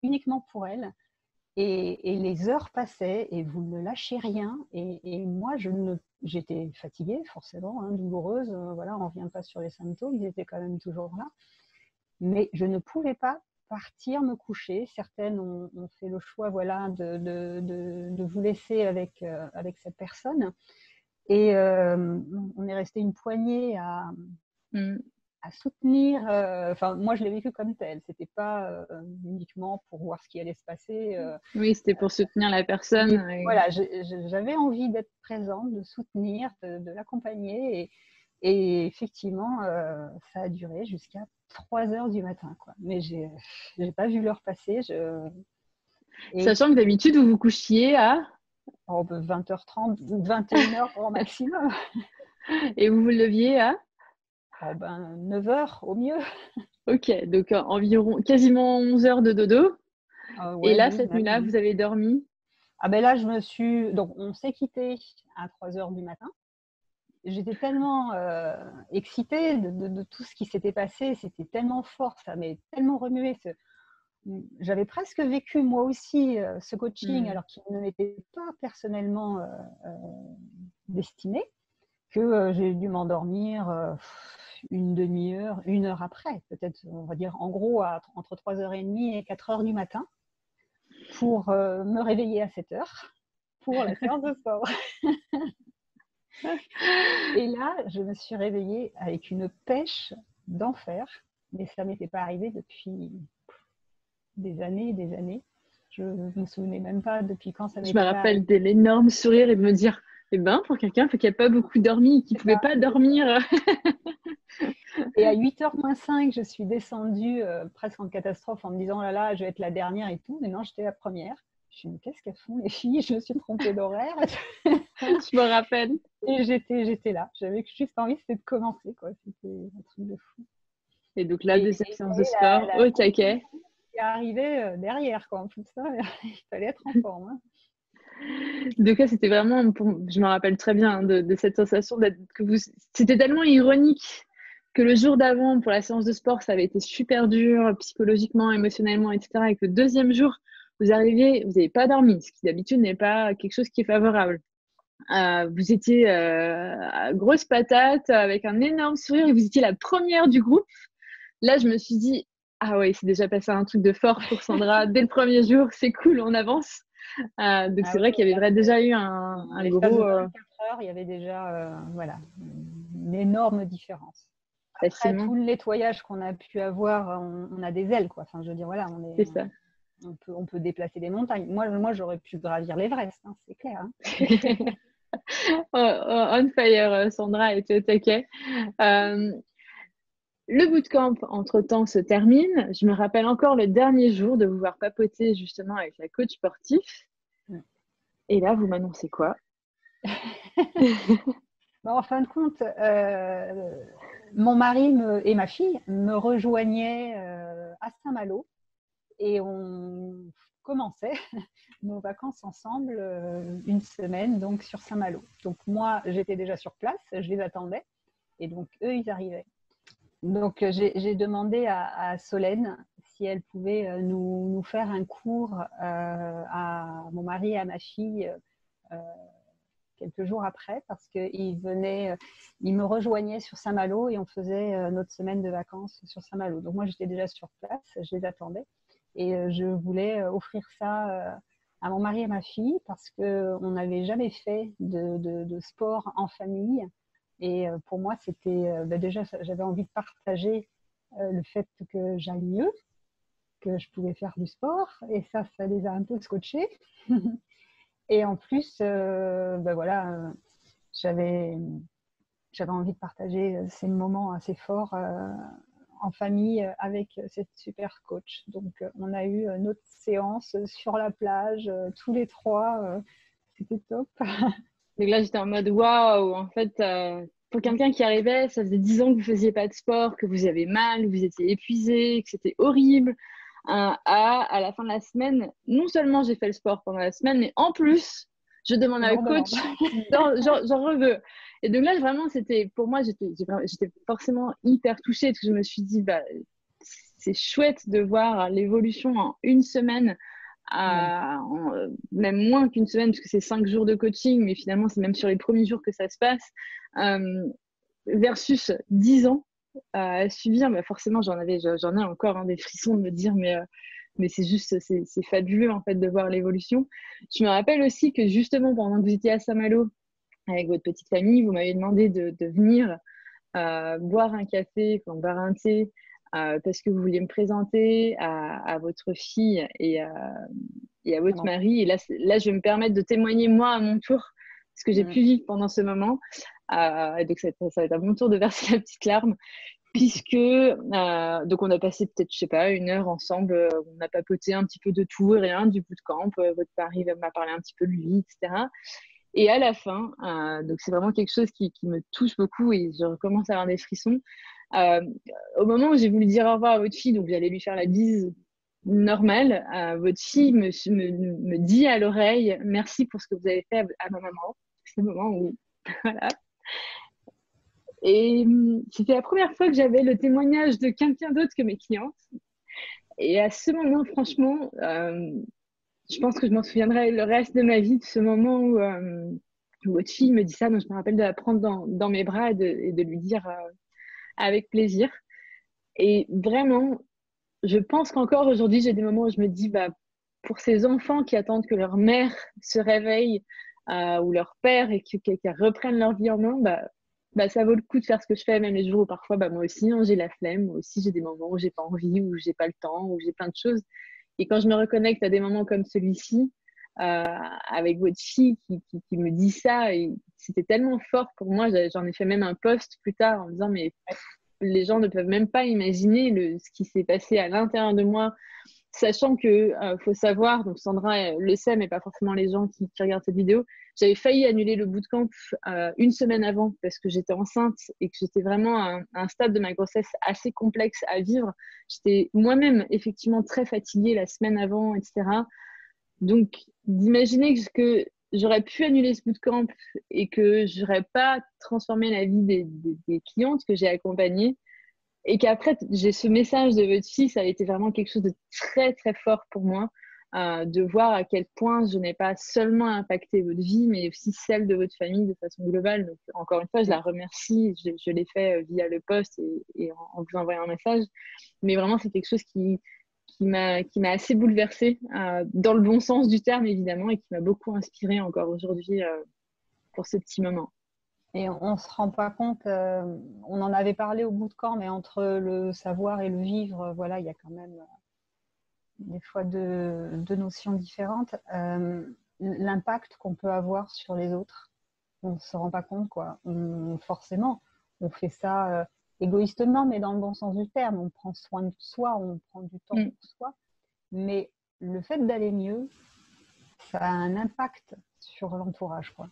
uniquement pour elle. Et les heures passaient et vous ne lâchez rien. Et moi, j'étais fatiguée, forcément, hein, douloureuse. Voilà, on ne revient pas sur les symptômes, ils étaient quand même toujours là. Mais je ne pouvais pas partir me coucher. Certaines ont fait le choix, voilà, de vous laisser avec cette personne. Et on est resté une poignée à soutenir. Enfin, moi, je l'ai vécu comme tel. C'était pas uniquement pour voir ce qui allait se passer. Oui, c'était pour soutenir la personne. Voilà, j'avais envie d'être présente, de soutenir, de l'accompagner. Et effectivement, ça a duré jusqu'à 3h du matin, quoi. Mais j'ai pas vu l'heure passer. Sachant que d'habitude, vous vous couchiez à 20h30, 21h au maximum. Et vous vous leviez à? Oh ben, 9 heures au mieux. Ok, donc environ quasiment 11 heures de dodo. Et Ouais, là, 12 cette même, nuit-là, ouais. vous avez dormi? Ah ben là, donc on s'est quitté à 3 heures du matin. J'étais tellement excitée de tout ce qui s'était passé, c'était tellement fort, ça m'avait tellement remué. J'avais presque vécu moi aussi ce coaching, Hmm. alors qu'il ne m'était pas personnellement destiné, que j'ai dû m'endormir une demi-heure, 1 heure après, peut-être, on va dire en gros entre 3h30 et 4 heures du matin, pour me réveiller à 7 heures pour la séance de sport. Et là, je me suis réveillée avec une pêche d'enfer, mais ça ne m'était pas arrivé depuis des années et des années. Je ne me souvenais même pas depuis quand ça Je me m'était pas rappelle arrivé. de l'énorme sourire et de me dire, eh ben, pour quelqu'un qui n'a pas beaucoup dormi, qui ne C'est pouvait ça. pas dormir. Et à 8h moins 5, je suis descendue presque en catastrophe en me disant, oh là là, je vais être la dernière et tout. Mais non, j'étais la première. Je me suis dit, mais qu'est-ce qu'elles font les filles? Je me suis trompée d'horaire. Je me rappelle. Et j'étais là. J'avais juste envie, c'était de commencer, quoi. C'était un truc de fou. Et donc là, Et deuxième il y séance de avait sport la au taquet. compétition qui arrivait derrière, quoi. En plus, ça, il fallait être en forme, hein. Donc là, c'était vraiment, je me rappelle très bien de cette sensation que vous, c'était tellement ironique que le jour d'avant, pour la séance de sport, ça avait été super dur, psychologiquement, émotionnellement, etc. Et que le deuxième jour, vous arrivez, vous n'avez pas dormi, ce qui d'habitude n'est pas quelque chose qui est favorable. Vous étiez grosse patate avec un énorme sourire et vous étiez la première du groupe. Là, je me suis dit, ah ouais, c'est déjà passé un truc de fort pour Sandra dès le premier jour, c'est cool, on avance. Donc Ah c'est oui, vrai qu'il y avait déjà eu dans un l'espace de gros 24 heures, il y avait déjà voilà, une énorme différence. Après facilement, tout le nettoyage qu'on a pu avoir, on a des ailes, quoi. Enfin, je veux dire, voilà, c'est ça. on peut déplacer des montagnes. Moi j'aurais pu gravir l'Everest, hein, c'est clair, hein. On fire, Sandra était au taquet. Euh, le bootcamp, entre-temps, se termine. Je me rappelle encore le dernier jour de vous voir papoter justement avec la coach sportif. Et là, vous m'annoncez quoi? Bon, en fin de compte, mon mari et ma fille me rejoignaient à Saint-Malo et on commençait nos vacances ensemble une semaine donc sur Saint-Malo. Donc moi, j'étais déjà sur place, je les attendais et donc eux, ils arrivaient. Donc j'ai demandé à Solène si elle pouvait nous faire un cours à mon mari et à ma fille euh, quelques jours après parce qu'ils venaient, ils me rejoignaient sur Saint-Malo et on faisait notre semaine de vacances sur Saint-Malo. Donc moi, j'étais déjà sur place, je les attendais et je voulais offrir ça à mon mari et ma fille parce qu'on n'avait jamais fait de sport en famille. Et pour moi, c'était déjà, j'avais envie de partager le fait que j'aille mieux, que je pouvais faire du sport. Et ça les a un peu scotchés. Et en plus, voilà, j'avais, j'avais envie de partager ces moments assez forts en famille avec cette super coach. Donc, on a eu notre séance sur la plage, tous les trois. C'était top. Donc là, j'étais en mode waouh, en fait, pour quelqu'un qui arrivait, ça faisait 10 ans que vous faisiez pas de sport, que vous avez mal, que vous étiez épuisé, que c'était horrible. À la fin de la semaine, non seulement j'ai fait le sport pendant la semaine, mais en plus, je demande à un J'en demande. coach, j'en reveux. Et donc là, vraiment, c'était, pour moi, j'étais forcément hyper touchée parce que je me suis dit, bah, c'est chouette de voir l'évolution en une semaine Ouais. même moins qu'une semaine, parce que c'est 5 jours de coaching, mais finalement, c'est même sur les premiers jours que ça se passe, versus 10 ans à subir. Bah forcément, j'en ai encore des frissons de me dire, mais c'est juste, c'est fabuleux en fait de voir l'évolution. Je me rappelle aussi que justement, pendant que vous étiez à Saint-Malo avec votre petite famille, vous m'avez demandé de venir boire un café, enfin, boire un thé, parce que vous vouliez me présenter à votre fille et à votre Vraiment. mari. Et là, je vais me permettre de témoigner moi à mon tour ce que j'ai pu vivre pendant ce moment. Donc, ça va être à mon tour de verser la petite larme, puisque donc on a passé peut-être, je sais pas, 1 heure ensemble. On a papoté un petit peu de tout et rien, du bootcamp. Votre mari m'a parlé un petit peu de lui, etc. Et à la fin, donc c'est vraiment quelque chose qui me touche beaucoup et je recommence à avoir des frissons. Euh, Au moment où j'ai voulu dire au revoir à votre fille, donc j'allais lui faire la bise normale, votre fille me dit à l'oreille merci pour ce que vous avez fait à ma maman. C'est le moment où voilà. Et c'était la première fois que j'avais le témoignage de quelqu'un d'autre que mes clientes. Et à ce moment, franchement, je pense que je m'en souviendrai le reste de ma vie de ce moment où votre fille me dit ça. Donc je me rappelle de la prendre dans mes bras et de lui dire avec plaisir. Et vraiment, je pense qu'encore aujourd'hui, j'ai des moments où je me dis, bah, pour ces enfants qui attendent que leur mère se réveille ou leur père et qu'ils reprennent leur vie en main, bah, ça vaut le coup de faire ce que je fais, même les jours où parfois, bah, moi aussi, hein, j'ai la flemme, moi aussi, j'ai des moments où j'ai pas envie, où j'ai pas le temps, où j'ai plein de choses. Et quand je me reconnecte à des moments comme celui-ci, avec votre fille qui me dit ça, et c'était tellement fort pour moi, j'en ai fait même un post plus tard en disant, mais les gens ne peuvent même pas imaginer ce qui s'est passé à l'intérieur de moi, sachant que faut savoir, donc Sandra le sait, mais pas forcément les gens qui regardent cette vidéo, j'avais failli annuler le bootcamp une semaine avant parce que j'étais enceinte et que j'étais vraiment à un stade de ma grossesse assez complexe à vivre. J'étais moi-même effectivement très fatiguée la semaine avant, etc. Donc, d'imaginer que j'aurais pu annuler ce bootcamp et que j'aurais pas transformé la vie des clientes que j'ai accompagnées et qu'après, j'ai ce message de votre fille, ça a été vraiment quelque chose de très, très fort pour moi, de voir à quel point je n'ai pas seulement impacté votre vie, mais aussi celle de votre famille de façon globale. Donc, encore une fois, je la remercie. Je l'ai fait via le post et en vous envoyant un message. Mais vraiment, c'est quelque chose qui m'a assez bouleversée, dans le bon sens du terme, évidemment, et qui m'a beaucoup inspirée encore aujourd'hui pour ce petit moment. Et on ne se rend pas compte, on en avait parlé au bootcamp, mais entre le savoir et le vivre, voilà, il y a quand même des fois deux notions différentes. L'impact qu'on peut avoir sur les autres, on ne se rend pas compte, quoi. Forcément, on fait ça égoïstement, mais dans le bon sens du terme. On prend soin de soi, on prend du temps pour soi. Mais le fait d'aller mieux, ça a un impact sur l'entourage, quoi.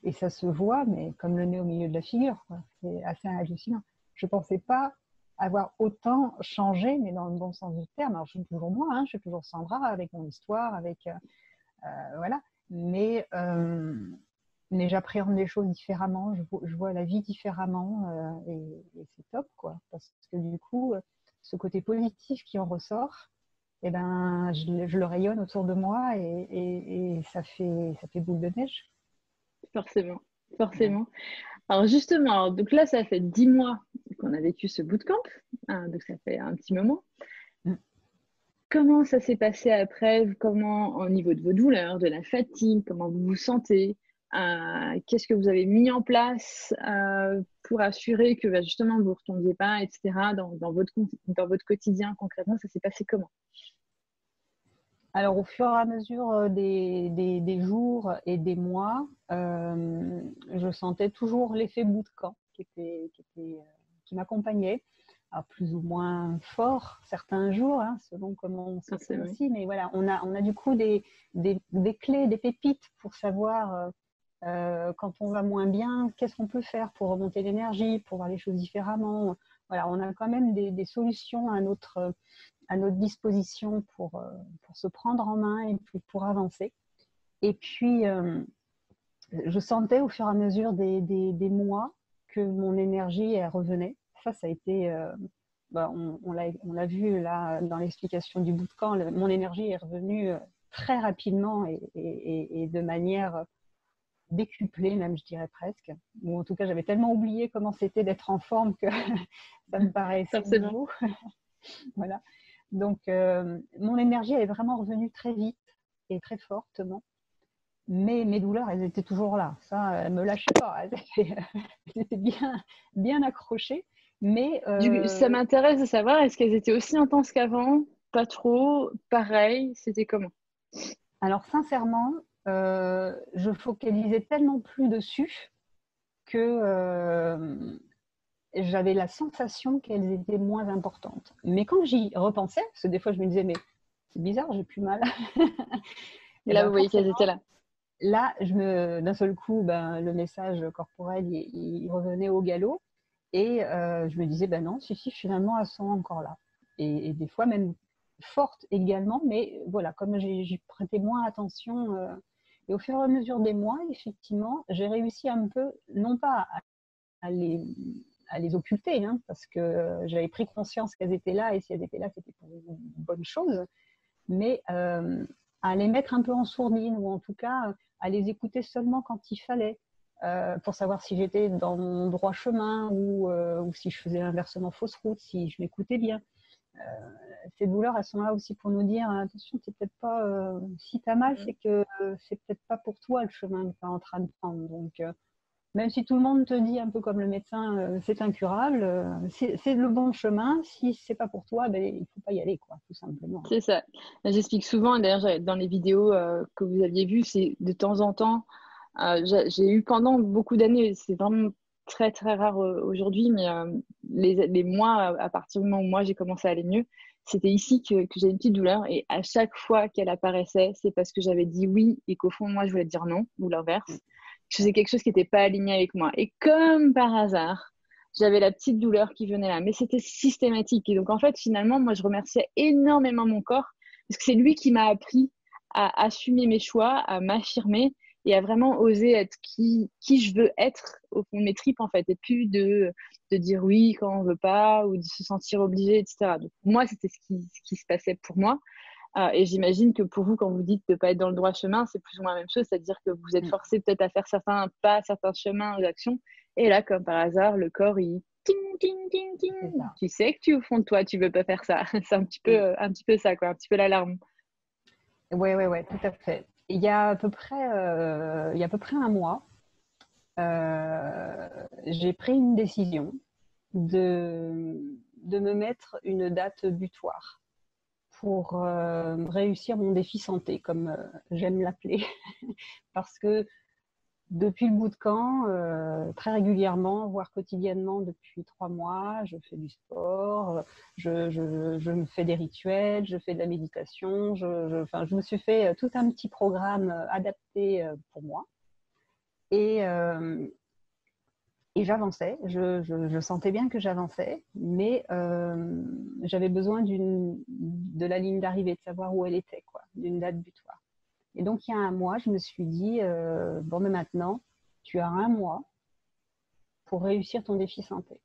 Et ça se voit, mais comme le nez au milieu de la figure, quoi. C'est assez hallucinant. Je ne pensais pas avoir autant changé, mais dans le bon sens du terme. Alors, je suis toujours moi, hein, je suis toujours Sandra, avec mon histoire, avec voilà. Mais j'appréhende les choses différemment, je vois la vie différemment, et c'est top, quoi. Parce que du coup, ce côté positif qui en ressort, eh ben, je le rayonne autour de moi et ça fait boule de neige. Forcément, Ouais. forcément. Alors justement, donc là, ça fait 10 mois qu'on a vécu ce bootcamp, donc ça fait un petit moment. Mm. Comment ça s'est passé après? Comment, au niveau de vos douleurs, de la fatigue, comment vous vous sentez? Qu'est-ce que vous avez mis en place pour assurer que bah, justement vous ne retombiez pas, etc. Dans votre quotidien concrètement, ça s'est passé comment? Alors, au fur et à mesure des jours et des mois, je sentais toujours l'effet bootcamp qui m'accompagnait. Alors, plus ou moins fort certains jours, hein, selon comment on se sent Forcément. aussi. Mais voilà, on a du coup des clés, des pépites pour savoir quand on va moins bien, qu'est-ce qu'on peut faire pour remonter l'énergie, pour voir les choses différemment. Voilà, on a quand même des solutions à notre disposition pour se prendre en main et puis pour avancer. Et puis, je sentais au fur et à mesure des mois que mon énergie elle revenait. Ça a été, on l'a vu là dans l'explication du bootcamp, mon énergie est revenue très rapidement et de manière décuplée, même je dirais presque. Ou en tout cas, j'avais tellement oublié comment c'était d'être en forme que ça me paraissait Forcément. nouveau. Voilà. Donc, mon énergie, elle est vraiment revenue très vite et très fortement. Mais mes douleurs, elles étaient toujours là. Ça, elles ne me lâchaient pas. Elles étaient bien, bien accrochées. Mais Ça m'intéresse de savoir, est-ce qu'elles étaient aussi intenses qu'avant? Pas trop? Pareil? C'était comment? alors, sincèrement, je focalisais tellement plus dessus que j'avais la sensation qu'elles étaient moins importantes. Mais quand j'y repensais, parce que des fois je me disais, mais c'est bizarre, j'ai plus mal. Et Et là, ben vous voyez qu'elles étaient forcément, là. là, d'un seul coup, le message corporel, il revenait au galop. Et je me disais, non, si, finalement, elles sont encore là. Et des fois, même fortes également, mais voilà, comme j'y prêtais moins attention. Et au fur et à mesure des mois, effectivement, j'ai réussi un peu, non pas à les occulter, hein, parce que j'avais pris conscience qu'elles étaient là, et si elles étaient là, c'était pour une bonne chose, mais à les mettre un peu en sourdine, ou en tout cas à les écouter seulement quand il fallait, pour savoir si j'étais dans mon droit chemin, ou si je faisais inversement fausse route, si je m'écoutais bien. Ces douleurs, elles sont là aussi pour nous dire, attention, c'est peut-être pas, si tu as mal, c'est que c'est peut-être pas pour toi le chemin que tu es en train de prendre. Donc, même si tout le monde te dit, un peu comme le médecin, c'est incurable, c'est le bon chemin. Si c'est pas pour toi, il faut pas y aller, quoi, tout simplement. C'est ça. J'explique souvent, d'ailleurs, dans les vidéos que vous aviez vues, c'est de temps en temps, j'ai eu pendant beaucoup d'années, c'est vraiment très très rare aujourd'hui, mais les mois, à partir du moment où moi j'ai commencé à aller mieux, c'était ici que j'ai une petite douleur, et à chaque fois qu'elle apparaissait, c'est parce que j'avais dit oui et qu'au fond, moi, je voulais dire non, ou l'inverse. Je faisais quelque chose qui n'était pas aligné avec moi. Et comme par hasard, j'avais la petite douleur qui venait là. Mais c'était systématique. Et donc, en fait, finalement, moi, je remerciais énormément mon corps parce que c'est lui qui m'a appris à assumer mes choix, à m'affirmer et à vraiment oser être qui je veux être au fond de mes tripes, en fait. Et plus de dire oui quand on veut pas ou de se sentir obligé, etc. Donc, moi, c'était ce qui se passait pour moi. Et j'imagine que pour vous, quand vous dites de ne pas être dans le droit chemin, c'est plus ou moins la même chose, c'est-à-dire que vous êtes forcé peut-être à faire certains pas, certains chemins ou actions, et là, comme par hasard, le corps, il ting, ting, ting, ting. Tu sais que au fond de toi, tu veux pas faire ça. C'est un petit peu ça, quoi, un petit peu l'alarme. Ouais, tout à fait. Il y a à peu près un mois, j'ai pris une décision de me mettre une date butoir pour réussir mon défi santé, comme j'aime l'appeler. Parce que depuis le bootcamp, très régulièrement, voire quotidiennement depuis 3 mois, je fais du sport, je me fais des rituels, je fais de la méditation, je me suis fait tout un petit programme adapté pour moi. Et, j'avançais, je sentais bien que j'avançais, mais j'avais besoin de la ligne d'arrivée, de savoir où elle était, quoi, d'une date butoir. Et donc, il y a un mois, je me suis dit, mais maintenant, tu as un mois pour réussir ton défi santé.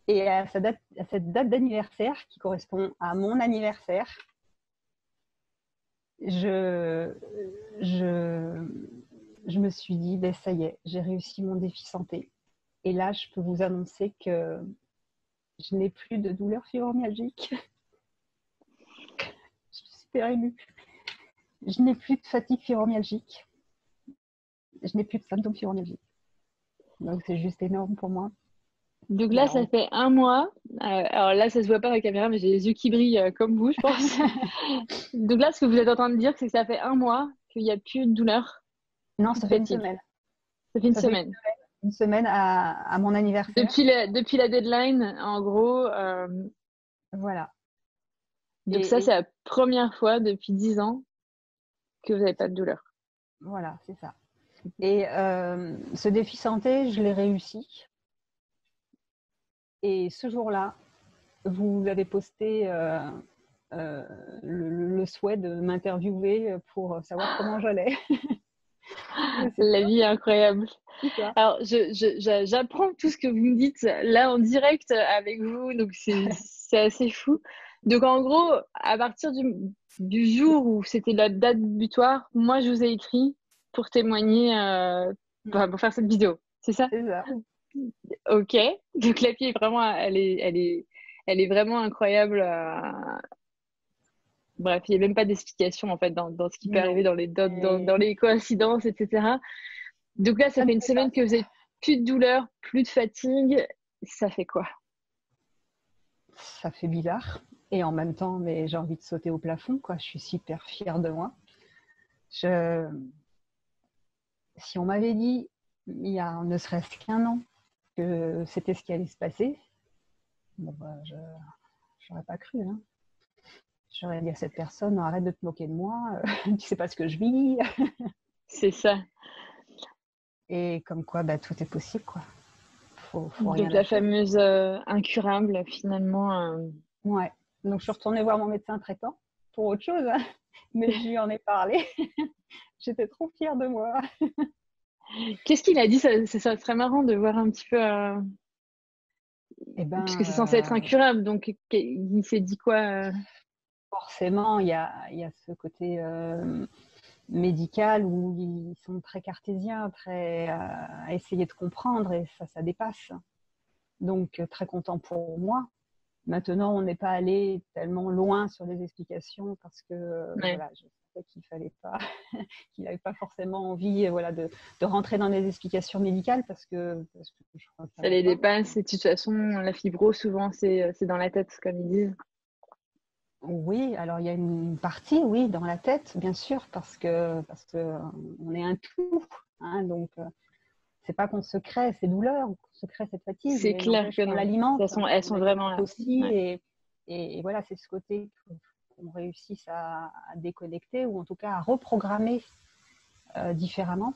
Et à cette date d'anniversaire, qui correspond à mon anniversaire, je me suis dit, ça y est, j'ai réussi mon défi santé. Et là, je peux vous annoncer que je n'ai plus de douleur fibromyalgique. Je suis super émue. Je n'ai plus de fatigue fibromyalgique. Je n'ai plus de symptômes fibromyalgiques. Donc, c'est juste énorme pour moi. Donc là, ça fait un mois. Alors là, ça se voit pas dans la caméra, mais j'ai les yeux qui brillent comme vous, je pense. Donc là, ce que vous êtes en train de dire, c'est que ça fait un mois qu'il n'y a plus de douleur. Non, ça fait une semaine. Ça fait une semaine. Une semaine à mon anniversaire. Depuis la deadline, en gros. Voilà. Donc ça, c'est la première fois depuis 10 ans que vous n'avez pas de douleur. Voilà, c'est ça. Et ce défi santé, je l'ai réussi. Et ce jour-là, vous avez posté le souhait de m'interviewer pour savoir comment j'allais. La vie est incroyable. Alors, j'apprends tout ce que vous me dites là en direct avec vous, donc c'est assez fou. Donc, en gros, à partir du jour où c'était la date butoir, moi, je vous ai écrit pour témoigner, pour faire cette vidéo. C'est ça? C'est ça. Ok. Donc, la fille est vraiment, elle est vraiment incroyable. Bref, il n'y a même pas d'explication en fait dans ce qui peut arriver dans les coïncidences, etc. Donc là, ça fait une semaine que vous n'avez plus de douleur, plus de fatigue. Ça fait quoi? Ça fait bizarre. Et en même temps, mais j'ai envie de sauter au plafond, quoi. Je suis super fière de moi. Si on m'avait dit, il y a ne serait-ce qu'un an, que c'était ce qui allait se passer, je n'aurais pas cru. Hein. J'aurais dit à cette personne, arrête de te moquer de moi, tu sais pas ce que je vis. C'est ça. Et comme quoi, bah, tout est possible, quoi. Faut rien Donc la lâcher. fameuse incurable, finalement. Ouais. Donc je suis retournée voir mon médecin traitant pour autre chose, hein. Mais je lui en ai parlé. J'étais trop fière de moi. Qu'est-ce qu'il a dit? Ça serait marrant de voir un petit peu, Et puisque c'est censé être ben, incurable. Donc il s'est dit quoi? forcément, il y a ce côté médical où ils sont très cartésiens, très à essayer de comprendre et ça dépasse. Donc très content pour moi. Maintenant, on n'est pas allé tellement loin sur les explications parce que Ouais. voilà, je savais qu'il fallait pas, qu'il n'avait pas forcément envie, voilà, de rentrer dans des explications médicales parce que je crois que ça Ça va les pas. dépasse. Et de toute façon, la fibro, souvent, c'est dans la tête, comme ils disent. Oui, alors il y a une partie, oui, dans la tête, bien sûr, parce que on est un tout, hein, donc c'est pas qu'on se crée ces douleurs, ou qu'on se crée cette fatigue, C'est mais clair que n'empêche qu'on non. De toute l'alimente, façon, elles on sont vraiment l'alimente là. aussi, Ouais. et voilà, c'est ce côté qu'on réussisse à déconnecter ou en tout cas à reprogrammer différemment.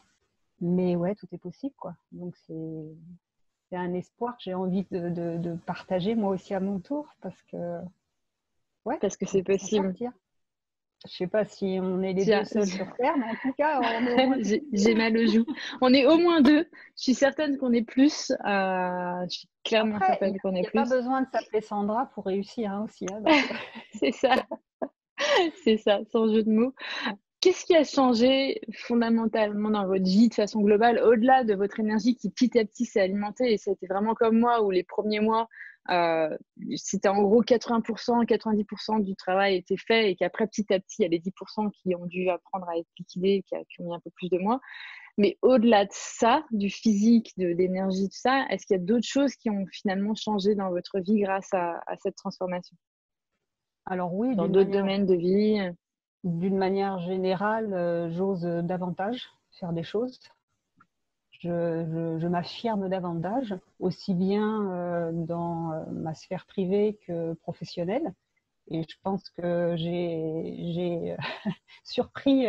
Mais ouais, tout est possible, quoi. Donc c'est un espoir que j'ai envie de partager moi aussi à mon tour, parce que ouais, Parce que on c'est peut s'en possible. sortir. Je sais pas si on est les deux Tiens, seuls sur Terre, mais en tout cas, on est au moins beaucoup. j'ai mal au joue. On est au moins deux. Je suis certaine qu'on est plus. Je suis clairement Après, il certaine qu'on est n'y a pas plus. besoin de s'appeler Sandra pour réussir, hein, aussi, hein, donc. C'est ça, c'est ça, sans jeu de mots. Qu'est-ce qui a changé fondamentalement dans votre vie de façon globale, au-delà de votre énergie qui petit à petit s'est alimentée et c'était vraiment comme moi où les premiers mois, c'était en gros 80%, 90% du travail était fait et qu'après petit à petit, il y a les 10% qui ont dû apprendre à être liquidés, qui ont mis un peu plus de mois. Mais au-delà de ça, du physique, de l'énergie, tout ça, est-ce qu'il y a d'autres choses qui ont finalement changé dans votre vie grâce à cette transformation, Alors oui, dans d'autres domaines de vie? d'une manière générale, j'ose davantage faire des choses. Je m'affirme davantage, aussi bien dans ma sphère privée que professionnelle. Et je pense que j'ai surpris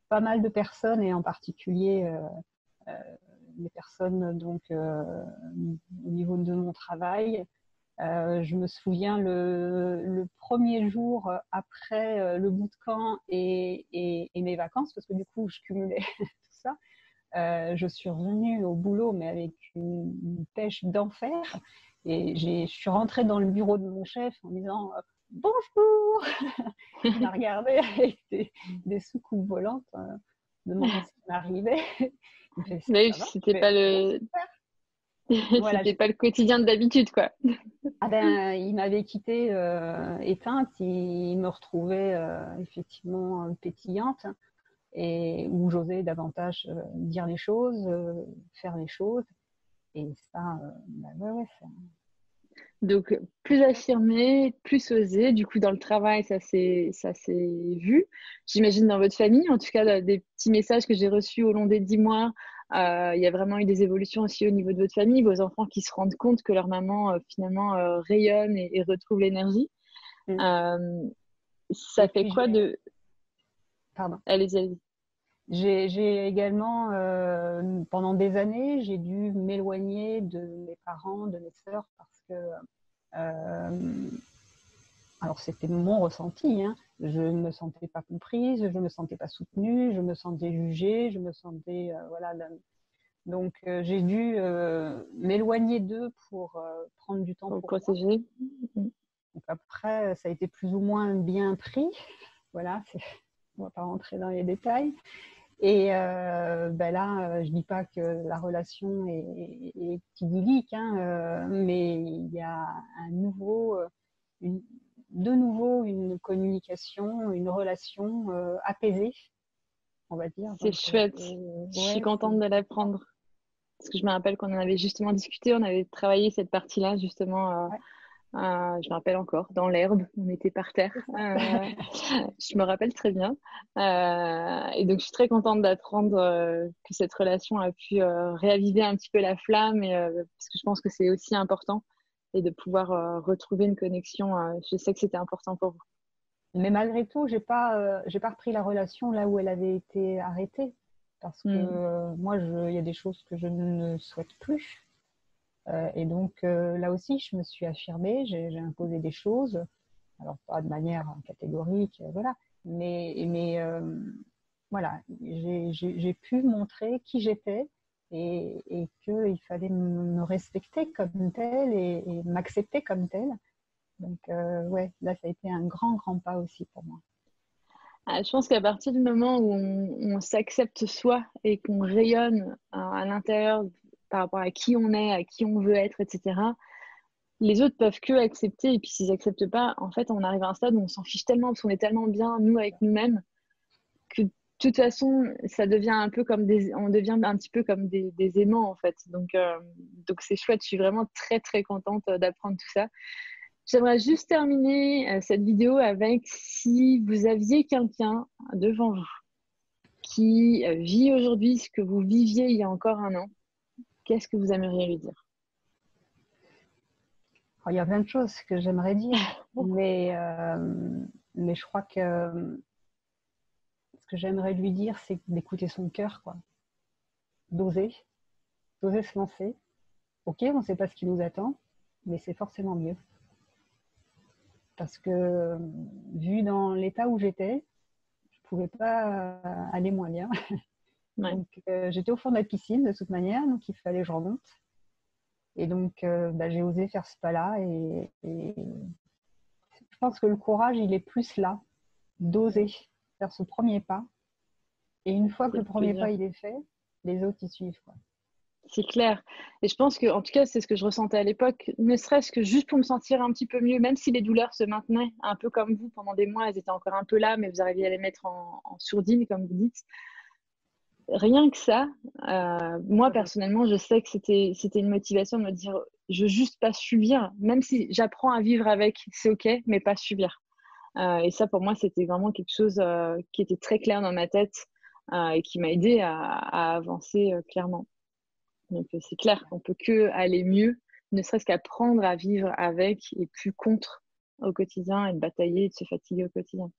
pas mal de personnes, et en particulier les personnes donc au niveau de mon travail. Je me souviens le premier jour après le bootcamp et mes vacances, parce que du coup, je cumulais tout ça. Je suis revenue au boulot, mais avec une pêche d'enfer. Et je suis rentrée dans le bureau de mon chef en disant bonjour. Il m'a regardé avec des soucoupes volantes, demandant ce qui m'arrivait. Il me fait Oui, ça va? Je fais ouais, super. Voilà, c'était pas le quotidien de d'habitude, quoi. ah ben, il m'avait quittée éteinte, il me retrouvait effectivement pétillante, et où j'osais davantage dire les choses, faire les choses. Et ça, bah ouais, ouais, ça. Donc, plus affirmé, plus osé. Du coup, dans le travail, ça s'est vu. J'imagine dans votre famille, en tout cas, des petits messages que j'ai reçus au long des 10 mois. Il y a vraiment eu des évolutions aussi au niveau de votre famille, vos enfants qui se rendent compte que leur maman, finalement, rayonne et retrouve l'énergie. Mm. Euh, ça Et fait puis, quoi de... pardon. Allez-y, allez-y. J'ai également, pendant des années, j'ai dû m'éloigner de mes parents, de mes sœurs, parce que euh, alors c'était mon ressenti, hein. Je ne me sentais pas comprise, je ne me sentais pas soutenue, je me sentais jugée, je me sentais voilà. Donc j'ai dû m'éloigner d'eux pour prendre du temps Pour le pour moi. protéger. Donc après, ça a été plus ou moins bien pris. Voilà, on ne va pas rentrer dans les détails. Et ben là, je dis pas que la relation est idyllique, hein, mais il y a une, de nouveau une communication, une relation apaisée, on va dire. C'est Donc, chouette. Je suis ouais, contente de l'apprendre. Parce que je me rappelle qu'on en avait justement discuté, on avait travaillé cette partie-là, justement. ouais, Je me rappelle encore, dans l'herbe, on était par terre. c'est ça. Je me rappelle très bien. Et donc, je suis très contente d'apprendre que cette relation a pu réaviver un petit peu la flamme, parce que je pense que c'est aussi important, et de pouvoir retrouver une connexion. Je sais que c'était important pour vous. Mais malgré tout, j'ai pas repris la relation là où elle avait été arrêtée. Parce que moi, il y a des choses que je ne souhaite plus. Et donc, là aussi, je me suis affirmée, j'ai imposé des choses. Alors, pas de manière catégorique, voilà. Mais voilà, j'ai pu montrer qui j'étais et qu'il fallait me respecter comme telle et m'accepter comme telle. Donc, ouais, là, ça a été un grand, grand pas aussi pour moi. Ah, je pense qu'à partir du moment où on s'accepte soi et qu'on rayonne à l'intérieur par rapport à qui on est, à qui on veut être, etc., les autres peuvent que accepter. Et puis s'ils n'acceptent pas, en fait, on arrive à un stade où on s'en fiche tellement, parce qu'on est tellement bien, nous, avec nous-mêmes, que de toute façon, ça devient un peu comme on devient un petit peu comme des aimants, en fait. Donc c'est chouette. Je suis vraiment très, très contente d'apprendre tout ça. J'aimerais juste terminer cette vidéo avec si vous aviez quelqu'un devant vous qui vit aujourd'hui ce que vous viviez il y a encore un an, qu'est-ce que vous aimeriez lui dire? Alors, il y a plein de choses que j'aimerais dire, mais je crois que ce que j'aimerais lui dire, c'est d'écouter son cœur, quoi. D'oser, d'oser se lancer. Ok, on ne sait pas ce qui nous attend, mais c'est forcément mieux. Parce que vu dans l'état où j'étais, je ne pouvais pas aller moins bien. Ouais. Donc j'étais au fond de la piscine de toute manière, donc il fallait que je remonte. Et donc j'ai osé faire ce pas-là et je pense que le courage, il est plus là, d'oser faire ce premier pas. Et une fois que le premier pas il est fait, les autres y suivent, quoi. C'est clair. Et je pense que, en tout cas, c'est ce que je ressentais à l'époque, ne serait-ce que juste pour me sentir un petit peu mieux, même si les douleurs se maintenaient, un peu comme vous, pendant des mois, elles étaient encore un peu là, mais vous arriviez à les mettre en sourdine, comme vous dites. Rien que ça, moi, personnellement, je sais que c'était une motivation de me dire, je veux juste pas subir, même si j'apprends à vivre avec, c'est OK, mais pas subir. Et ça, pour moi, c'était vraiment quelque chose qui était très clair dans ma tête et qui m'a aidé à avancer clairement. Donc, c'est clair qu'on peut que aller mieux, ne serait-ce qu'apprendre à vivre avec et plus contre au quotidien et de batailler et de se fatiguer au quotidien.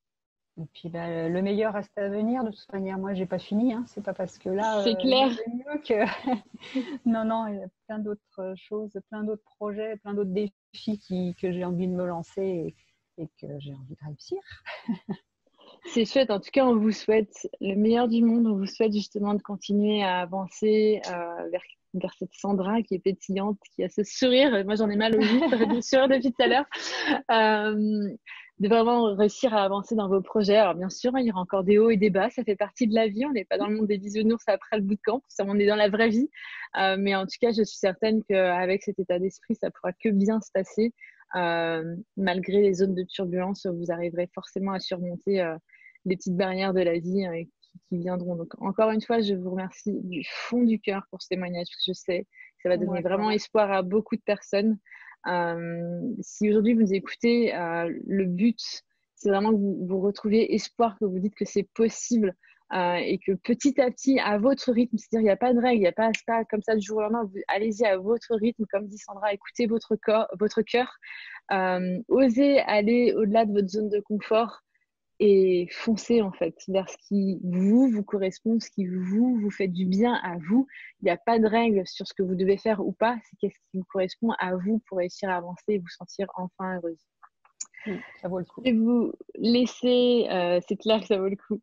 Et puis le meilleur reste à venir. De toute manière, moi, j'ai pas fini. Hein. C'est pas parce que là, C'est clair. j'ai mieux que. Non, non, il y a plein d'autres choses, plein d'autres projets, plein d'autres défis que j'ai envie de me lancer et que j'ai envie de réussir. C'est chouette. En tout cas, on vous souhaite le meilleur du monde. On vous souhaite justement de continuer à avancer vers cette Sandra qui est pétillante, qui a ce sourire. Moi, j'en ai mal aux yeux, ça fait du sourire depuis tout à l'heure. De vraiment réussir à avancer dans vos projets. Alors, bien sûr, il y aura encore des hauts et des bas. Ça fait partie de la vie. On n'est pas dans le monde des bisounours après le bootcamp. On est dans la vraie vie. Mais en tout cas, je suis certaine qu'avec cet état d'esprit, ça pourra que bien se passer. Malgré les zones de turbulence, vous arriverez forcément à surmonter les petites barrières de la vie qui viendront. Donc, encore une fois, je vous remercie du fond du cœur pour ce témoignage, parce que je sais que ça va donner vraiment espoir à beaucoup de personnes. Si aujourd'hui vous nous écoutez, le but, c'est vraiment que vous retrouviez espoir, que vous dites que c'est possible et que petit à petit, à votre rythme, c'est-à-dire il n'y a pas de règle, il n'y a pas comme ça du jour au lendemain, allez-y à votre rythme, comme dit Sandra, écoutez votre cœur, osez aller au-delà de votre zone de confort et foncez en fait vers ce qui vous correspond, ce qui vous fait du bien à vous. Il n'y a pas de règle sur ce que vous devez faire ou pas, c'est qu'est-ce qui vous correspond à vous pour réussir à avancer et vous sentir enfin heureuse. Ça vaut le coup. Je vais vous laisser, c'est clair que ça vaut le coup.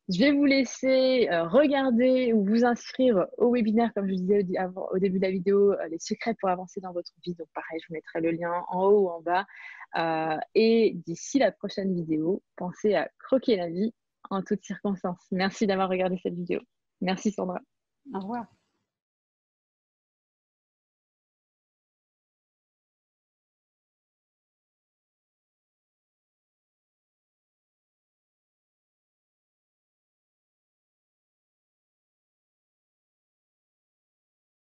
Je vais vous laisser regarder ou vous inscrire au webinaire, comme je vous disais au début de la vidéo, les secrets pour avancer dans votre vie. Donc pareil, je vous mettrai le lien en haut ou en bas. Et d'ici la prochaine vidéo, pensez à croquer la vie en toutes circonstances. Merci d'avoir regardé cette vidéo. Merci Sandra. Au revoir.